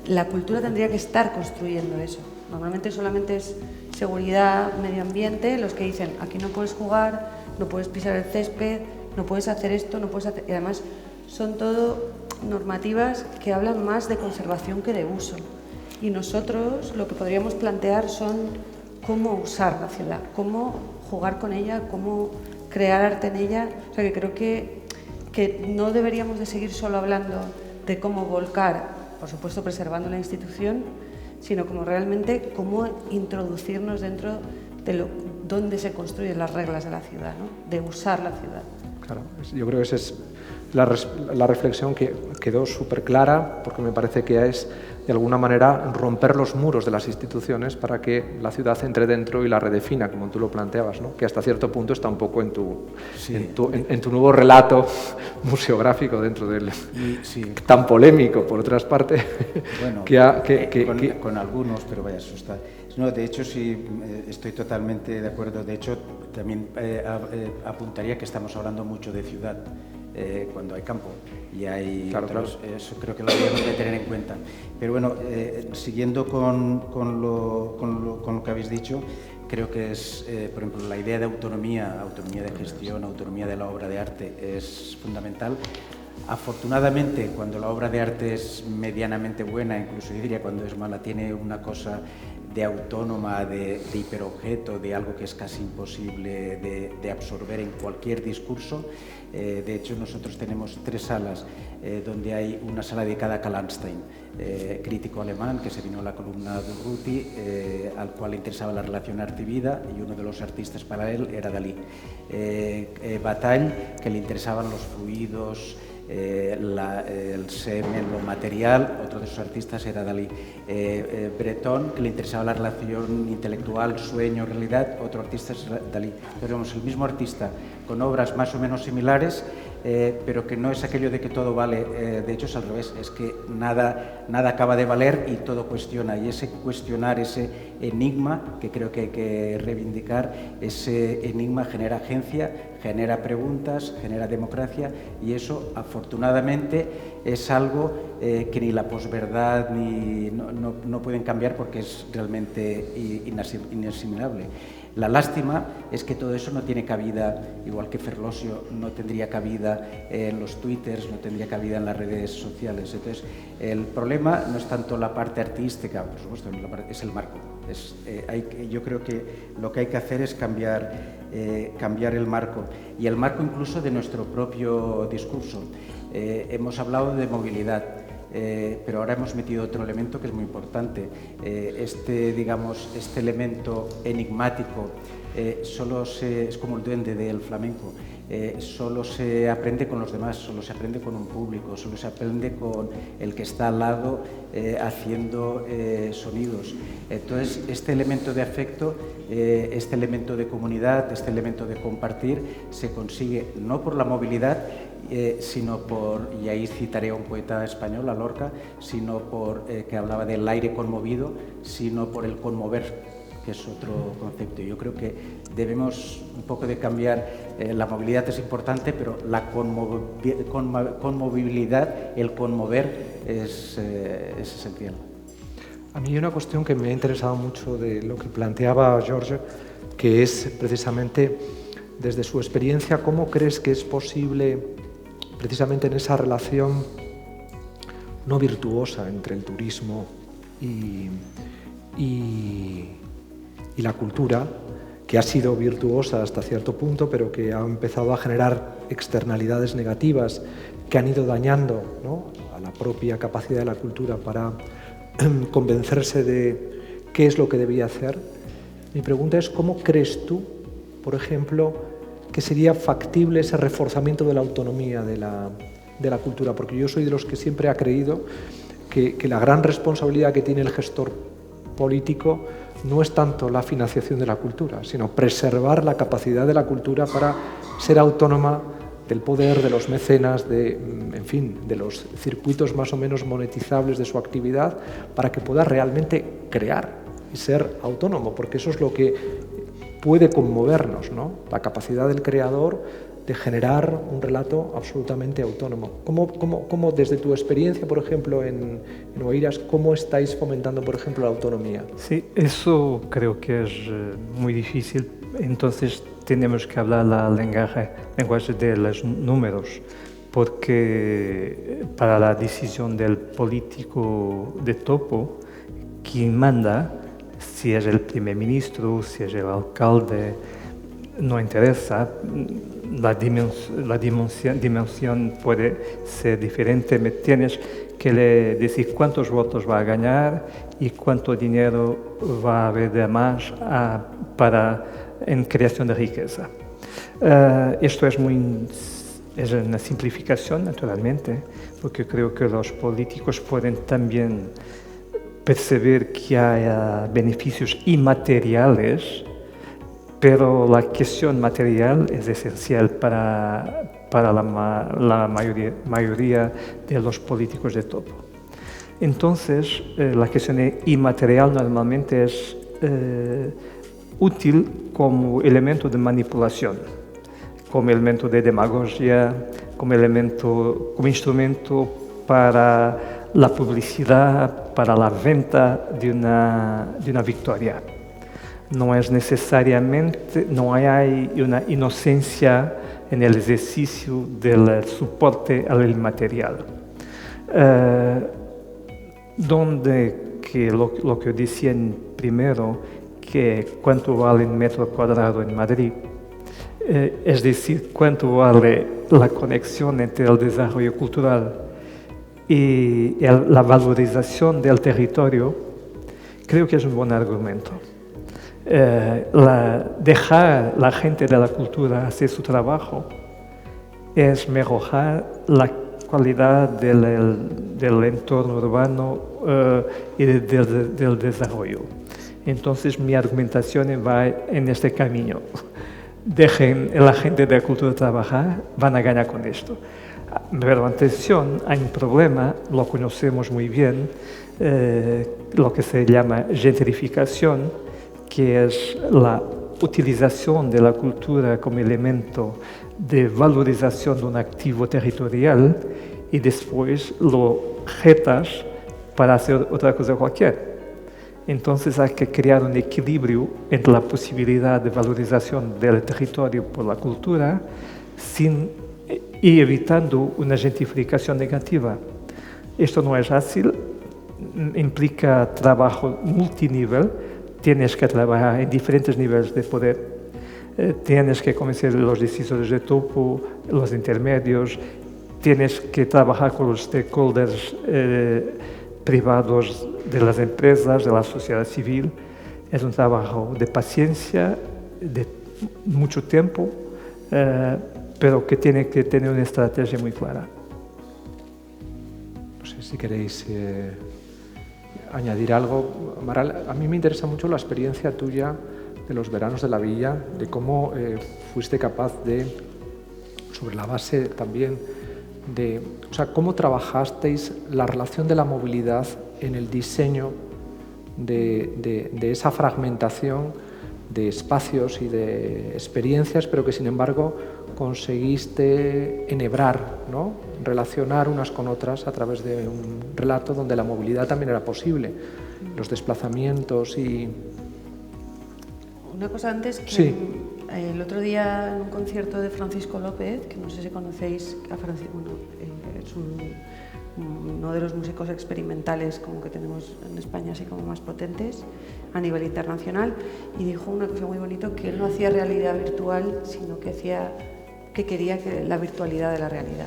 la cultura tendría que estar construyendo eso. Normalmente solamente es seguridad, medio ambiente, los que dicen aquí no puedes jugar, no puedes pisar el césped, no puedes hacer esto, no puedes hacer... Y además son todo normativas que hablan más de conservación que de uso. Y nosotros lo que podríamos plantear son cómo usar la ciudad, cómo jugar con ella, cómo crear arte en ella. O sea que creo que no deberíamos de seguir solo hablando de cómo volcar, por supuesto preservando la institución, sino como realmente cómo introducirnos dentro de dónde se construyen las reglas de la ciudad, ¿no? De usar la ciudad. Claro, yo creo que esa es la reflexión que quedó súper clara, porque me parece que es, de alguna manera, romper los muros de las instituciones para que la ciudad entre dentro y la redefina, como tú lo planteabas, ¿no? Que hasta cierto punto está un poco en tu nuevo relato museográfico dentro del... tan polémico, por otras partes, bueno, con algunos, pero vaya, eso está... No, de hecho, sí, estoy totalmente de acuerdo. De hecho, también apuntaría que estamos hablando mucho de ciudad cuando hay campo y hay claro. Eso creo que lo debemos de tener en cuenta. Pero bueno, siguiendo con lo que habéis dicho, creo que es, por ejemplo, la idea de autonomía de gestión, autonomía de la obra de arte es fundamental. Afortunadamente, cuando la obra de arte es medianamente buena, incluso yo diría cuando es mala, tiene una cosa de autónoma, de hiperobjeto, de algo que es casi imposible de absorber en cualquier discurso. De hecho, nosotros tenemos 3 salas, donde hay una sala dedicada a Karl Landstein, crítico alemán que se vino a la columna de Urruti, al cual le interesaba la relación arte-vida, y uno de los artistas para él era Dalí. Bataille, que le interesaban los fluidos, el semen, lo material, otro de sus artistas era Dalí. Breton, que le interesaba la relación intelectual, sueño, realidad, otro artista es Dalí. Pero vemos el mismo artista con obras más o menos similares, pero que no es aquello de que todo vale, de hecho es al revés, es que nada acaba de valer y todo cuestiona, y ese cuestionar, ese enigma, que creo que hay que reivindicar, ese enigma genera agencia, genera preguntas, genera democracia, y eso afortunadamente es algo que ni la posverdad ni no pueden cambiar, porque es realmente inasimilable. La lástima es que todo eso no tiene cabida, igual que Ferlosio no tendría cabida en los twitters, no tendría cabida en las redes sociales. Entonces, el problema no es tanto la parte artística, por supuesto, es el marco. Yo creo que lo que hay que hacer es cambiar el marco, y el marco incluso de nuestro propio discurso. Hemos hablado de movilidad. Pero ahora hemos metido otro elemento que es muy importante. Este elemento enigmático es como el duende del flamenco. Solo se aprende con los demás, solo se aprende con un público, solo se aprende con el que está al lado haciendo sonidos. Entonces, este elemento de afecto, este elemento de comunidad, este elemento de compartir, se consigue no por la movilidad, sino por, y ahí citaré a un poeta español, a Lorca, sino por que hablaba del aire conmovido, sino por el conmover, que es otro concepto. Yo creo que debemos un poco de cambiar, la movilidad es importante, pero la conmovibilidad, el conmover es esencial. A mí hay una cuestión que me ha interesado mucho de lo que planteaba George, que es precisamente desde su experiencia, ¿cómo crees que es posible, precisamente en esa relación no virtuosa entre el turismo y la cultura, que ha sido virtuosa hasta cierto punto, pero que ha empezado a generar externalidades negativas que han ido dañando, ¿no?, a la propia capacidad de la cultura para convencerse de qué es lo que debía hacer. Mi pregunta es, ¿cómo crees tú, por ejemplo, que sería factible ese reforzamiento de la autonomía de la cultura? Porque yo soy de los que siempre ha creído que la gran responsabilidad que tiene el gestor político no es tanto la financiación de la cultura, sino preservar la capacidad de la cultura para ser autónoma del poder, de los mecenas, en fin, de los circuitos más o menos monetizables de su actividad, para que pueda realmente crear y ser autónomo, porque eso es lo que puede conmovernos, ¿no?, la capacidad del creador de generar un relato absolutamente autónomo. ¿Cómo desde tu experiencia, por ejemplo, en Oeiras, cómo estáis fomentando, por ejemplo, la autonomía? Sí, eso creo que es muy difícil. Entonces tenemos que hablar el lenguaje de los números, porque para la decisión del político de topo, quien manda, si es el primer ministro, si es el alcalde, no interesa. La dimensión puede ser diferente. Me tienes que decir cuántos votos va a ganar y cuánto dinero va a haber de más en creación de riqueza. Esto es una simplificación, naturalmente, porque creo que los políticos pueden también percibir que hay beneficios inmateriales, pero la cuestión material es esencial para la mayoría de los políticos de topo. Entonces, la cuestión inmaterial normalmente es útil como elemento de manipulación, como elemento de demagogia, como instrumento para la publicidad, para la venta de una victoria. No es necesariamente, no hay una inocencia en el ejercicio del soporte al inmaterial. Donde que lo que decía primero, que cuánto vale un metro cuadrado en Madrid, es decir, cuánto vale la conexión entre el desarrollo cultural y la valorización del territorio, creo que es un buen argumento. Dejar la gente de la cultura hacer su trabajo es mejorar la calidad del entorno urbano y del desarrollo. Entonces mi argumentación va en este camino. Dejen a la gente de la cultura trabajar, van a ganar con esto. Pero atención, hay un problema, lo conocemos muy bien, lo que se llama gentrificación, que es la utilización de la cultura como elemento de valorización de un activo territorial y después lo jetas para hacer otra cosa cualquier. Entonces hay que crear un equilibrio entre la posibilidad de valorización del territorio por la cultura y evitando una gentrificación negativa. Esto no es fácil, implica trabajo multinivel. Tienes que trabajar en diferentes niveles de poder, tienes que convencer a los decisores de topo, los intermedios, tienes que trabajar con los stakeholders privados de las empresas, de la sociedad civil. Es un trabajo de paciencia, de mucho tiempo, pero que tiene que tener una estrategia muy clara. No sé si queréis añadir algo. Amaral, a mí me interesa mucho la experiencia tuya de los veranos de la villa, de cómo fuiste capaz de, sobre la base también de, o sea, cómo trabajasteis la relación de la movilidad en el diseño de esa fragmentación de espacios y de experiencias, pero que sin embargo conseguiste enhebrar, ¿no?, relacionar unas con otras a través de un relato donde la movilidad también era posible, los desplazamientos y... Una cosa antes, que sí. El otro día en un concierto de Francisco López, que no sé si conocéis a Francisco, es uno de los músicos experimentales como que tenemos en España, así como más potentes a nivel internacional, y dijo una cosa muy bonita, que él no hacía realidad virtual, sino que hacía que quería la virtualidad de la realidad.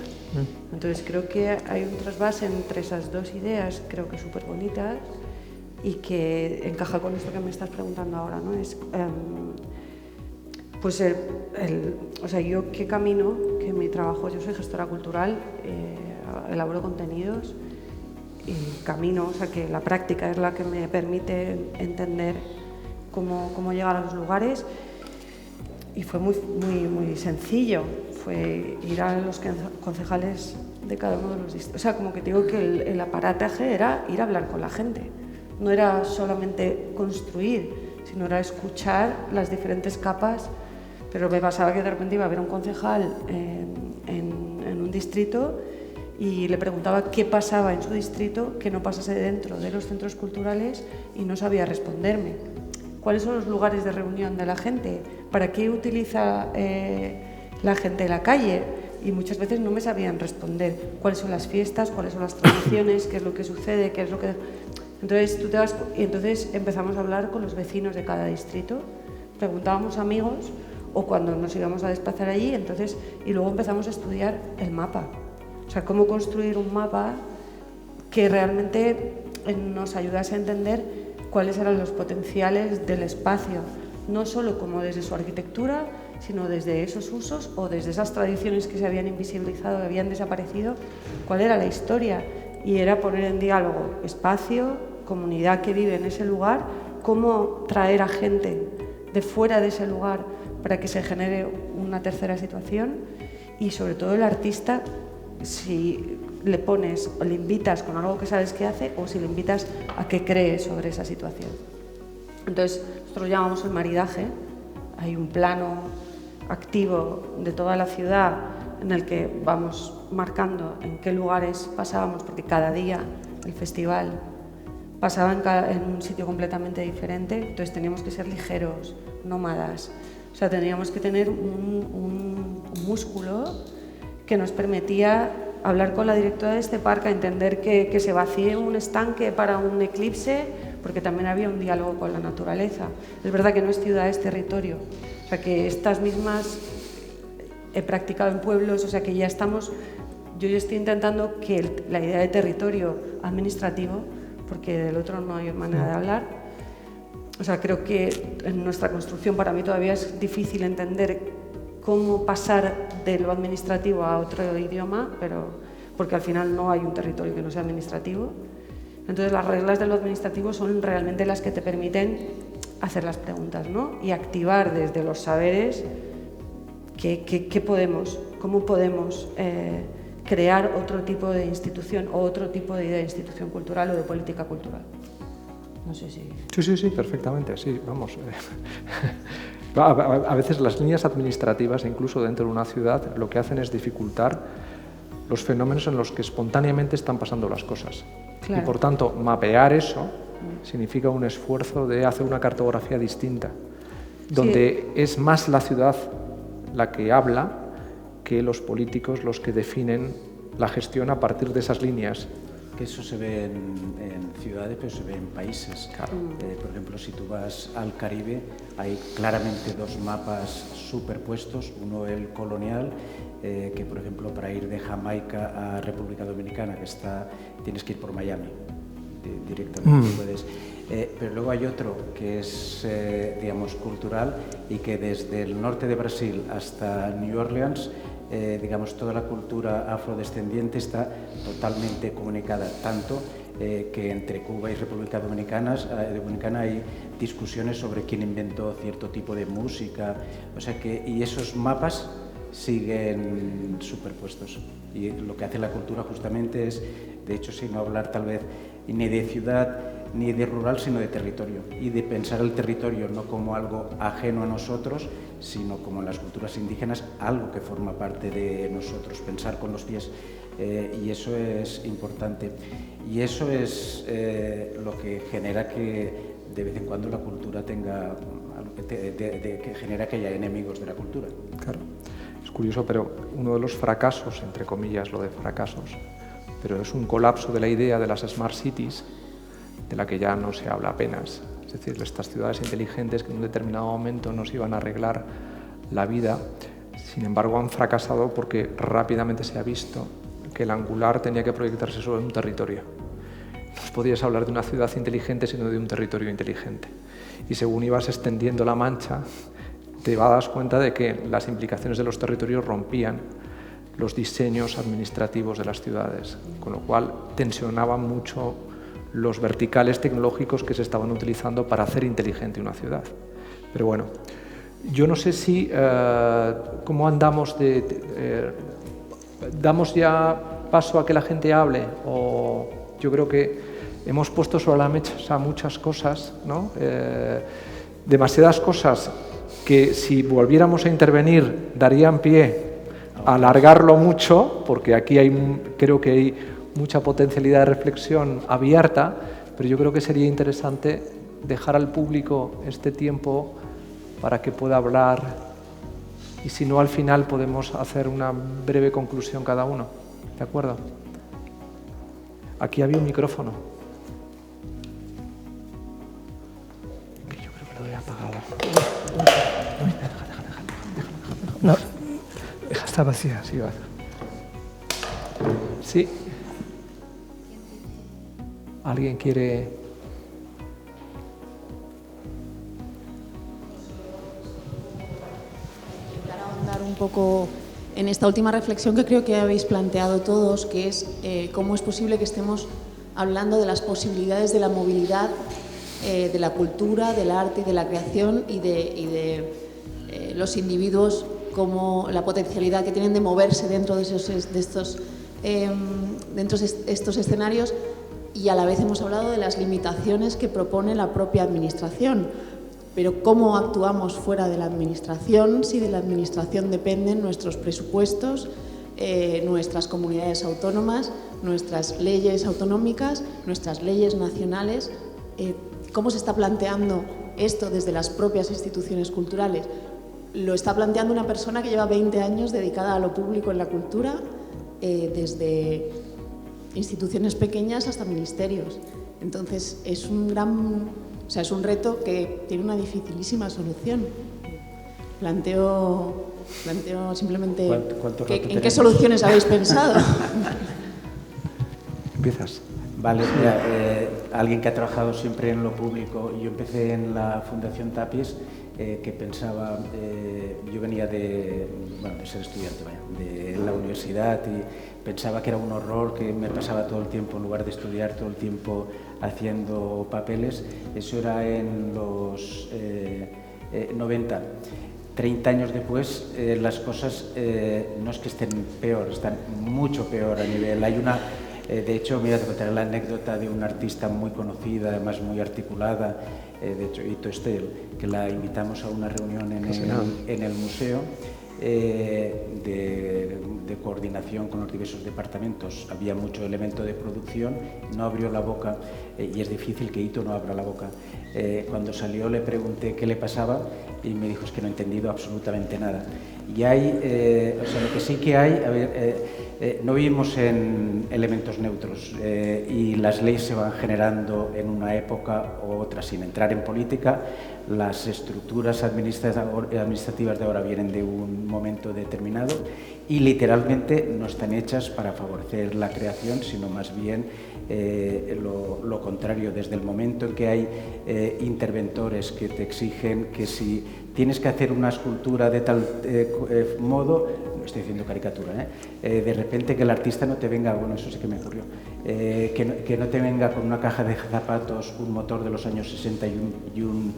Entonces creo que hay un trasvase entre esas dos ideas, creo que súper bonitas, y que encaja con esto que me estás preguntando ahora, ¿no? Es, pues o sea, yo qué camino, que mi trabajo, yo soy gestora cultural, elaboro contenidos y camino, o sea, que la práctica es la que me permite entender cómo llegar a los lugares, y fue muy sencillo, fue ir a los concejales de cada uno de los distritos. O sea, como que digo que el aparataje era ir a hablar con la gente, no era solamente construir, sino era escuchar las diferentes capas. Pero me pasaba que de repente iba a ver a un concejal en un distrito y le preguntaba qué pasaba en su distrito que no pasase dentro de los centros culturales y no sabía responderme. ¿Cuáles son los lugares de reunión de la gente? ¿Para qué utiliza la gente la calle? Y muchas veces no me sabían responder cuáles son las fiestas, cuáles son las tradiciones, qué es lo que sucede, qué es lo que... Entonces empezamos a hablar con los vecinos de cada distrito, preguntábamos a amigos o cuando nos íbamos a desplazar allí, y luego empezamos a estudiar el mapa. O sea, cómo construir un mapa que realmente nos ayudase a entender cuáles eran los potenciales del espacio, no solo como desde su arquitectura, sino desde esos usos o desde esas tradiciones que se habían invisibilizado, que habían desaparecido, cuál era la historia. Y era poner en diálogo espacio, comunidad que vive en ese lugar, cómo traer a gente de fuera de ese lugar para que se genere una tercera situación, y sobre todo el artista, si le pones o le invitas con algo que sabes que hace o si le invitas a que cree sobre esa situación. Entonces, nosotros llamamos el maridaje. Hay un plano activo de toda la ciudad en el que vamos marcando en qué lugares pasábamos, porque cada día el festival pasaba en un sitio completamente diferente, entonces teníamos que ser ligeros, nómadas. O sea, teníamos que tener un músculo que nos permitía hablar con la directora de este parque, entender que se vacíe un estanque para un eclipse, porque también había un diálogo con la naturaleza. Es verdad que no es ciudad, es territorio. O sea, que estas mismas he practicado en pueblos, o sea, que ya estamos... Yo estoy intentando que la idea de territorio administrativo, porque del otro no hay manera de hablar, o sea, creo que en nuestra construcción para mí todavía es difícil entender cómo pasar de lo administrativo a otro idioma, porque al final no hay un territorio que no sea administrativo. Entonces las reglas de lo administrativo son realmente las que te permiten hacer las preguntas, ¿no? Y activar desde los saberes cómo podemos crear otro tipo de institución o otro tipo de idea de institución cultural o de política cultural. No sé si... Sí, perfectamente, sí, vamos. A veces las líneas administrativas, incluso dentro de una ciudad, lo que hacen es dificultar los fenómenos en los que espontáneamente están pasando las cosas. Claro. Y por tanto, mapear eso significa un esfuerzo de hacer una cartografía distinta, donde es más la ciudad la que habla que los políticos los que definen la gestión a partir de esas líneas. Que eso se ve en ciudades, pero se ve en países. Claro. Por ejemplo, si tú vas al Caribe, hay claramente dos mapas superpuestos, uno el colonial, que por ejemplo para ir de Jamaica a República Dominicana, tienes que ir por Miami directamente, puedes. Pero luego hay otro que es, digamos, cultural y que desde el norte de Brasil hasta New Orleans, digamos, toda la cultura afrodescendiente está totalmente comunicada, tanto que entre Cuba y República Dominicana hay discusiones sobre quién inventó cierto tipo de música, o sea que, y esos mapas siguen superpuestos. Y lo que hace la cultura justamente es, de hecho, sin hablar tal vez ni de ciudad ni de rural, sino de territorio, y de pensar el territorio no como algo ajeno a nosotros, sino como en las culturas indígenas, algo que forma parte de nosotros, pensar con los pies, y eso es importante. Y eso es lo que genera que de vez en cuando la cultura tenga, que genera que haya enemigos de la cultura. Claro, es curioso, pero uno de los fracasos, entre comillas lo de fracasos, pero es un colapso de la idea de las Smart Cities, de la que ya no se habla apenas. Es decir, estas ciudades inteligentes que en un determinado momento nos iban a arreglar la vida, Sin embargo, han fracasado porque rápidamente se ha visto que el angular tenía que proyectarse sobre un territorio. No podías hablar de una ciudad inteligente sino de un territorio inteligente. Y según ibas extendiendo la mancha, te das cuenta de que las implicaciones de los territorios rompían los diseños administrativos de las ciudades, con lo cual tensionaban mucho los verticales tecnológicos que se estaban utilizando para hacer inteligente una ciudad. Pero bueno, yo no sé si cómo andamos damos ya paso a que la gente hable, o yo creo que hemos puesto sobre la mesa muchas cosas, ¿no? Demasiadas cosas que si volviéramos a intervenir darían pie a alargarlo mucho, porque aquí creo que hay mucha potencialidad de reflexión abierta, pero yo creo que sería interesante dejar al público este tiempo para que pueda hablar, y si no, al final podemos hacer una breve conclusión cada uno. ¿De acuerdo? Aquí había un micrófono. Que yo creo que lo he apagado. No, está vacía. Sí, va. Sí. ¿Alguien quiere...? Intentar ahondar un poco en esta última reflexión que creo que habéis planteado todos, que es cómo es posible que estemos hablando de las posibilidades de la movilidad, de la cultura, del arte y de la creación y de los individuos, como la potencialidad que tienen de moverse dentro de estos escenarios, y a la vez hemos hablado de las limitaciones que propone la propia administración. Pero ¿cómo actuamos fuera de la administración si de la administración dependen nuestros presupuestos, nuestras comunidades autónomas, nuestras leyes autonómicas, nuestras leyes nacionales? ¿Cómo se está planteando esto desde las propias instituciones culturales? Lo está planteando una persona que lleva 20 años dedicada a lo público en la cultura, desde instituciones pequeñas hasta ministerios. Entonces, es un reto que tiene una dificilísima solución. Planteo simplemente ¿en qué soluciones habéis pensado? Empiezas. Vale, mira, alguien que ha trabajado siempre en lo público. Yo empecé en la Fundación Tapies, que pensaba, yo venía de ser estudiante, de la universidad, y pensaba que era un horror, que me pasaba todo el tiempo, en lugar de estudiar, todo el tiempo haciendo papeles. Eso era en los 90. 30 años después, las cosas no es que estén peor, están mucho peor a nivel. Hay una... de hecho, mira, te contaré la anécdota de una artista muy conocida, además muy articulada, de hecho, Ito Estel, que la invitamos a una reunión en el museo de coordinación con los diversos departamentos. Había mucho elemento de producción, no abrió la boca, y es difícil que Ito no abra la boca. Cuando salió le pregunté qué le pasaba y me dijo, es que no he entendido absolutamente nada. Y hay, o sea, lo que sí que hay, a ver, no vivimos en elementos neutros, y las leyes se van generando en una época u otra, sin entrar en política. Las estructuras administrativas de ahora vienen de un momento determinado y literalmente no están hechas para favorecer la creación, sino más bien lo contrario. Desde el momento en que hay interventores que te exigen que si tienes que hacer una escultura de tal modo, no estoy diciendo caricatura, de repente que el artista no te venga, bueno, eso sí que me ocurrió, que no te venga con una caja de zapatos, un motor de los años 60 y un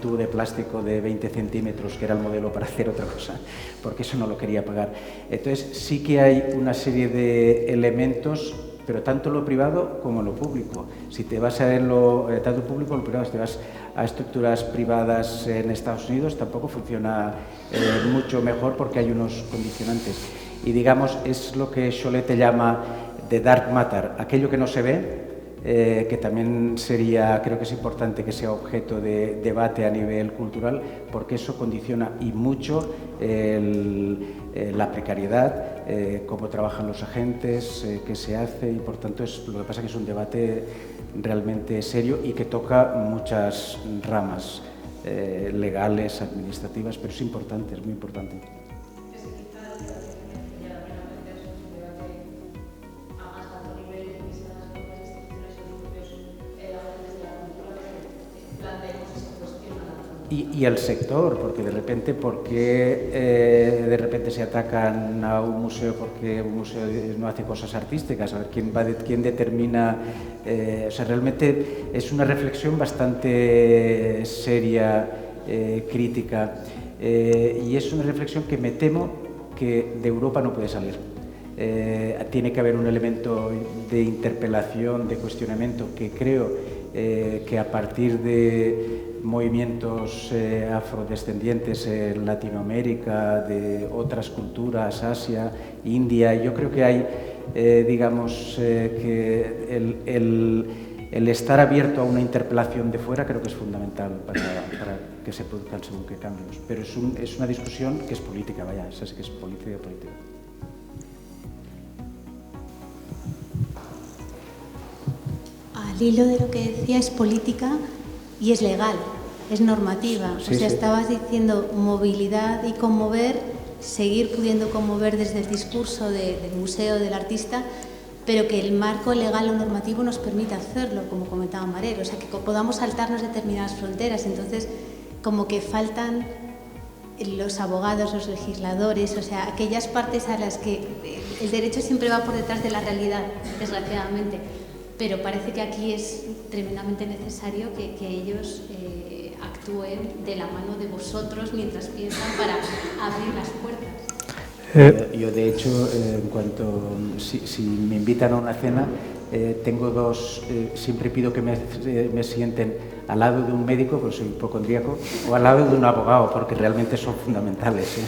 tubo de plástico de 20 centímetros, que era el modelo para hacer otra cosa, porque eso no lo quería pagar. Entonces sí que hay una serie de elementos, pero tanto en lo privado como en lo público. Si te vas a tanto público como lo privado, si te vas a estructuras privadas en Estados Unidos, tampoco funciona mucho mejor, porque hay unos condicionantes. Y digamos, es lo que Cholet llama the dark matter, aquello que no se ve, que también sería, creo que es importante que sea objeto de debate a nivel cultural, porque eso condiciona y mucho la precariedad, cómo trabajan los agentes, qué se hace, y por tanto lo que pasa es que es un debate realmente serio y que toca muchas ramas legales, administrativas, pero es importante, es muy importante. Y al sector, porque de repente, de repente se atacan a un museo porque un museo no hace cosas artísticas? A ver, ¿quién determina? O sea, realmente es una reflexión bastante seria, crítica, y es una reflexión que me temo que de Europa no puede salir. Tiene que haber un elemento de interpelación, de cuestionamiento, que creo que a partir de movimientos afrodescendientes en Latinoamérica, de otras culturas, Asia, India, yo creo que hay, digamos, que el estar abierto a una interpelación de fuera creo que es fundamental para que se produzcan según qué cambios. Pero es una discusión que es política, vaya, esa sí que es política. Al hilo de lo que decía, es política y es legal, es normativa. Sí, o sea, sí. Estabas diciendo movilidad y conmover, seguir pudiendo conmover desde el discurso del museo, del artista, pero que el marco legal o normativo nos permita hacerlo, como comentaba Marero, o sea, que podamos saltarnos determinadas fronteras. Entonces, como que faltan los abogados, los legisladores, o sea, aquellas partes a las que el derecho siempre va por detrás de la realidad, desgraciadamente. Pero parece que aquí es tremendamente necesario que ellos actúen de la mano de vosotros mientras piensan para abrir las puertas. Yo, de hecho, en cuanto si me invitan a una cena, tengo dos, siempre pido que me sienten al lado de un médico, porque soy hipocondríaco, o al lado de un abogado, porque realmente son fundamentales.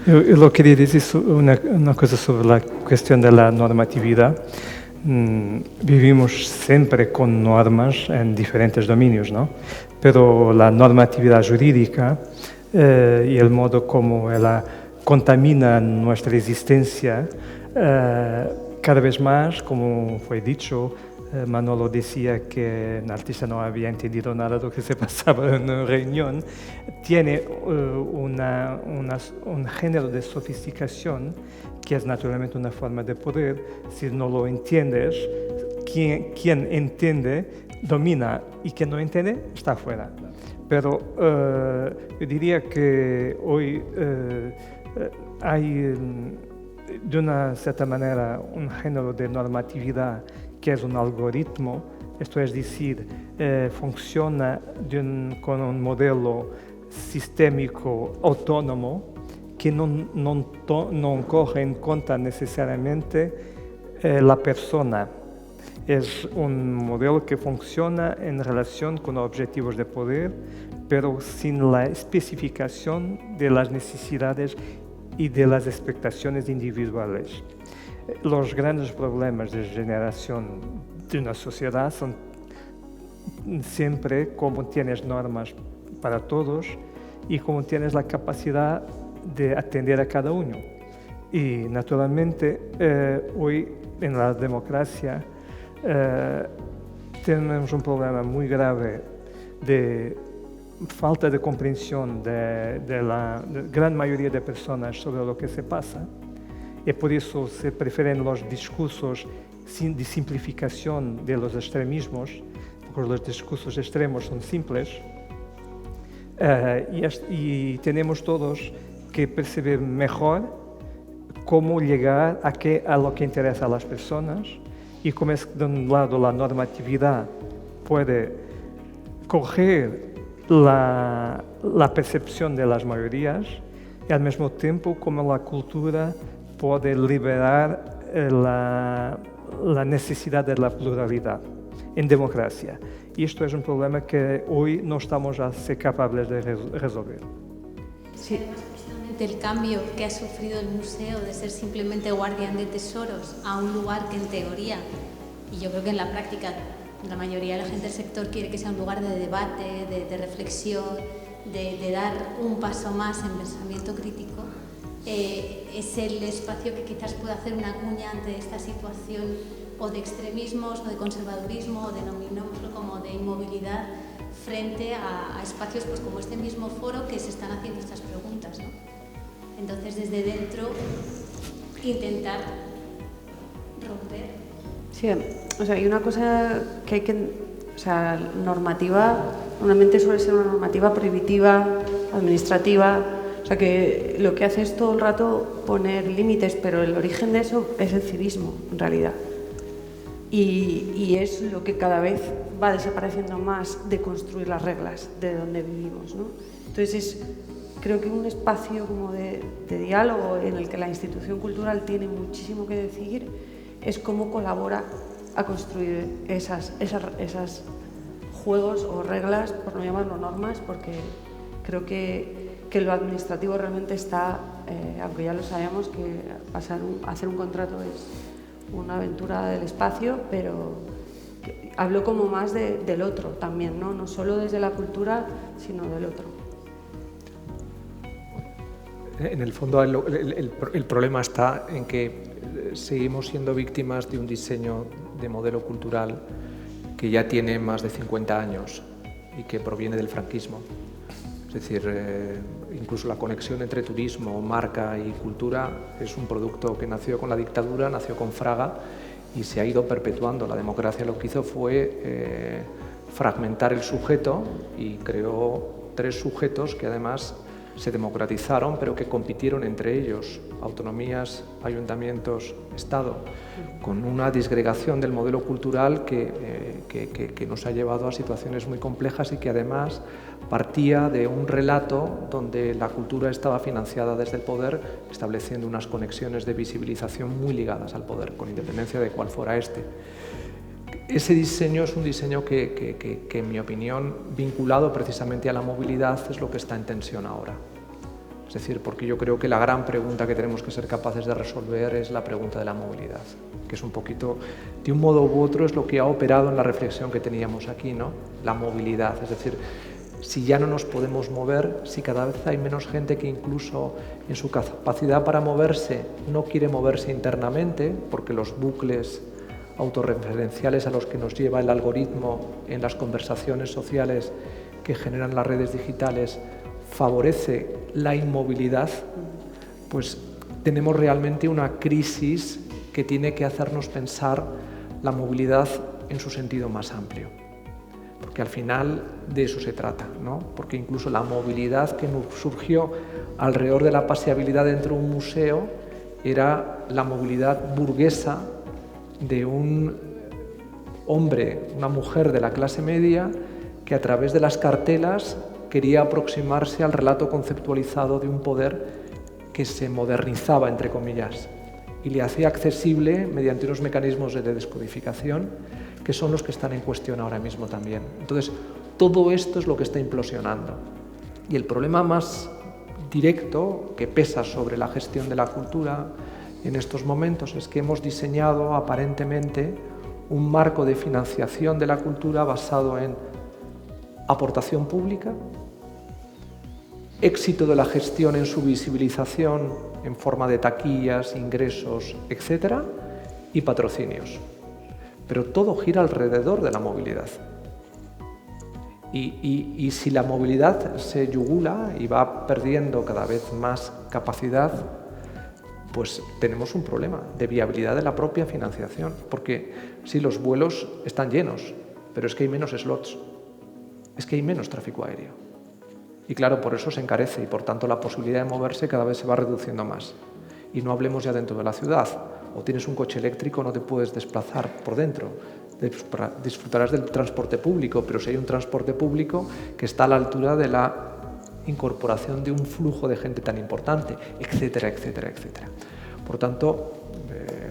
Yo lo quería decir una cosa sobre la cuestión de la normatividad. Vivimos siempre con normas en diferentes dominios, ¿no? Pero la normatividad jurídica y el modo como ella contamina nuestra existencia, cada vez más, como fue dicho, Manolo decía que el artista no había entendido nada de lo que se pasaba en una reunión, tiene un género de sofisticación que es naturalmente una forma de poder. Si no lo entiendes, quien entiende domina y quien no entiende está fuera. Pero yo diría que hoy hay de una cierta manera un género de normatividad que es un algoritmo, esto es decir, funciona con un modelo sistémico autónomo que no coge en cuenta necesariamente la persona. Es un modelo que funciona en relación con objetivos de poder, pero sin la especificación de las necesidades y de las expectaciones individuales. Los grandes problemas de generación de una sociedad son siempre cómo tienes normas para todos y cómo tienes la capacidad de atender a cada uno. Y naturalmente hoy en la democracia tenemos un problema muy grave de falta de comprensión de la gran mayoría de personas sobre lo que se pasa, y por eso se prefieren los discursos de simplificación de los extremismos, porque los discursos extremos son simples, y tenemos todos que perceber mejor cómo llegar a lo que interesa a las personas, y como es de un lado la normatividad puede coger la percepción de las mayorías, y al mismo tiempo como la cultura puede liberar la necesidad de la pluralidad en democracia. Y esto es un problema que hoy no estamos a ser capaces de resolver. Sí. El cambio que ha sufrido el museo de ser simplemente guardián de tesoros a un lugar que en teoría, y yo creo que en la práctica la mayoría de la gente del sector quiere que sea un lugar de debate, de reflexión, de dar un paso más en pensamiento crítico, es el espacio que quizás pueda hacer una cuña ante esta situación o de extremismos o de conservadurismo o denominémoslo como de inmovilidad frente a espacios pues, como este mismo foro que se están haciendo estas preguntas, ¿no? Entonces, desde dentro, intentar romper. Sí, o sea, hay una cosa que hay que... O sea, normativa, normalmente suele ser una normativa prohibitiva, administrativa, o sea, que lo que hace es todo el rato poner límites, pero el origen de eso es el civismo, en realidad. Y es lo que cada vez va desapareciendo más de construir las reglas de donde vivimos, ¿no? Entonces, creo que un espacio como de diálogo en el que la institución cultural tiene muchísimo que decir es cómo colabora a construir esas juegos o reglas, por no llamarlo normas, porque creo que lo administrativo realmente está, aunque ya lo sabemos, que hacer un contrato es una aventura del espacio, pero hablo como más del otro también, ¿no? No solo desde la cultura, sino del otro. En el fondo, el problema está en que seguimos siendo víctimas de un diseño de modelo cultural que ya tiene más de 50 años y que proviene del franquismo. Es decir, incluso la conexión entre turismo, marca y cultura es un producto que nació con la dictadura, nació con Fraga y se ha ido perpetuando. La democracia lo que hizo fue fragmentar el sujeto y creó 3 sujetos que además se democratizaron, pero que compitieron entre ellos, autonomías, ayuntamientos, Estado, con una disgregación del modelo cultural que nos ha llevado a situaciones muy complejas y que además partía de un relato donde la cultura estaba financiada desde el poder, estableciendo unas conexiones de visibilización muy ligadas al poder, con independencia de cuál fuera este. Ese diseño es un diseño que, en mi opinión, vinculado precisamente a la movilidad, es lo que está en tensión ahora. Es decir, porque yo creo que la gran pregunta que tenemos que ser capaces de resolver es la pregunta de la movilidad, que es un poquito, de un modo u otro, es lo que ha operado en la reflexión que teníamos aquí, ¿no? La movilidad, es decir, si ya no nos podemos mover, si cada vez hay menos gente que incluso en su capacidad para moverse no quiere moverse internamente, porque los bucles autorreferenciales a los que nos lleva el algoritmo en las conversaciones sociales que generan las redes digitales favorece la inmovilidad, pues tenemos realmente una crisis que tiene que hacernos pensar la movilidad en su sentido más amplio. Porque al final de eso se trata, ¿no? Porque incluso la movilidad que surgió alrededor de la paseabilidad dentro de un museo era la movilidad burguesa de un hombre, una mujer de la clase media que a través de las cartelas quería aproximarse al relato conceptualizado de un poder que se modernizaba, entre comillas, y le hacía accesible mediante unos mecanismos de descodificación que son los que están en cuestión ahora mismo también. Entonces, todo esto es lo que está implosionando. Y el problema más directo que pesa sobre la gestión de la cultura en estos momentos es que hemos diseñado aparentemente un marco de financiación de la cultura basado en aportación pública, éxito de la gestión en su visibilización en forma de taquillas, ingresos, etc., y patrocinios. Pero todo gira alrededor de la movilidad. Y si la movilidad se yugula y va perdiendo cada vez más capacidad, pues tenemos un problema de viabilidad de la propia financiación, porque sí, los vuelos están llenos, pero es que hay menos slots, es que hay menos tráfico aéreo. Y claro, por eso se encarece y por tanto la posibilidad de moverse cada vez se va reduciendo más. Y no hablemos ya dentro de la ciudad. O tienes un coche eléctrico, no te puedes desplazar por dentro. Disfrutarás del transporte público, pero si hay un transporte público que está a la altura de la incorporación de un flujo de gente tan importante, etcétera, etcétera, etcétera. Por tanto,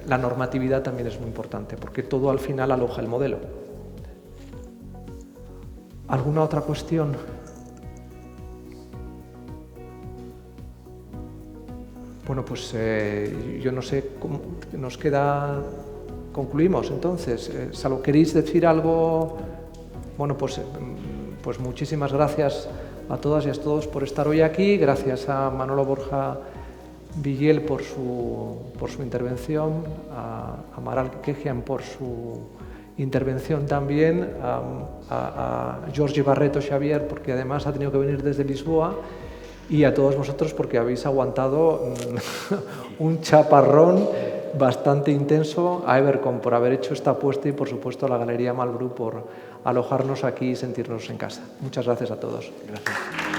la normatividad también es muy importante, porque todo al final aloja el modelo. ¿Alguna otra cuestión? Bueno, pues yo no sé cómo nos queda. Concluimos entonces. Salvo queréis decir algo. Bueno, pues muchísimas gracias a todas y a todos por estar hoy aquí. Gracias a Manolo Borja Villel por su intervención, a Maral Kejian por su intervención también, a Jorge Barreto Xavier porque además ha tenido que venir desde Lisboa, y a todos vosotros porque habéis aguantado un chaparrón bastante intenso, a Evercom por haber hecho esta apuesta y por supuesto a la Galería Malbrú por alojarnos aquí y sentirnos en casa. Muchas gracias a todos. Gracias.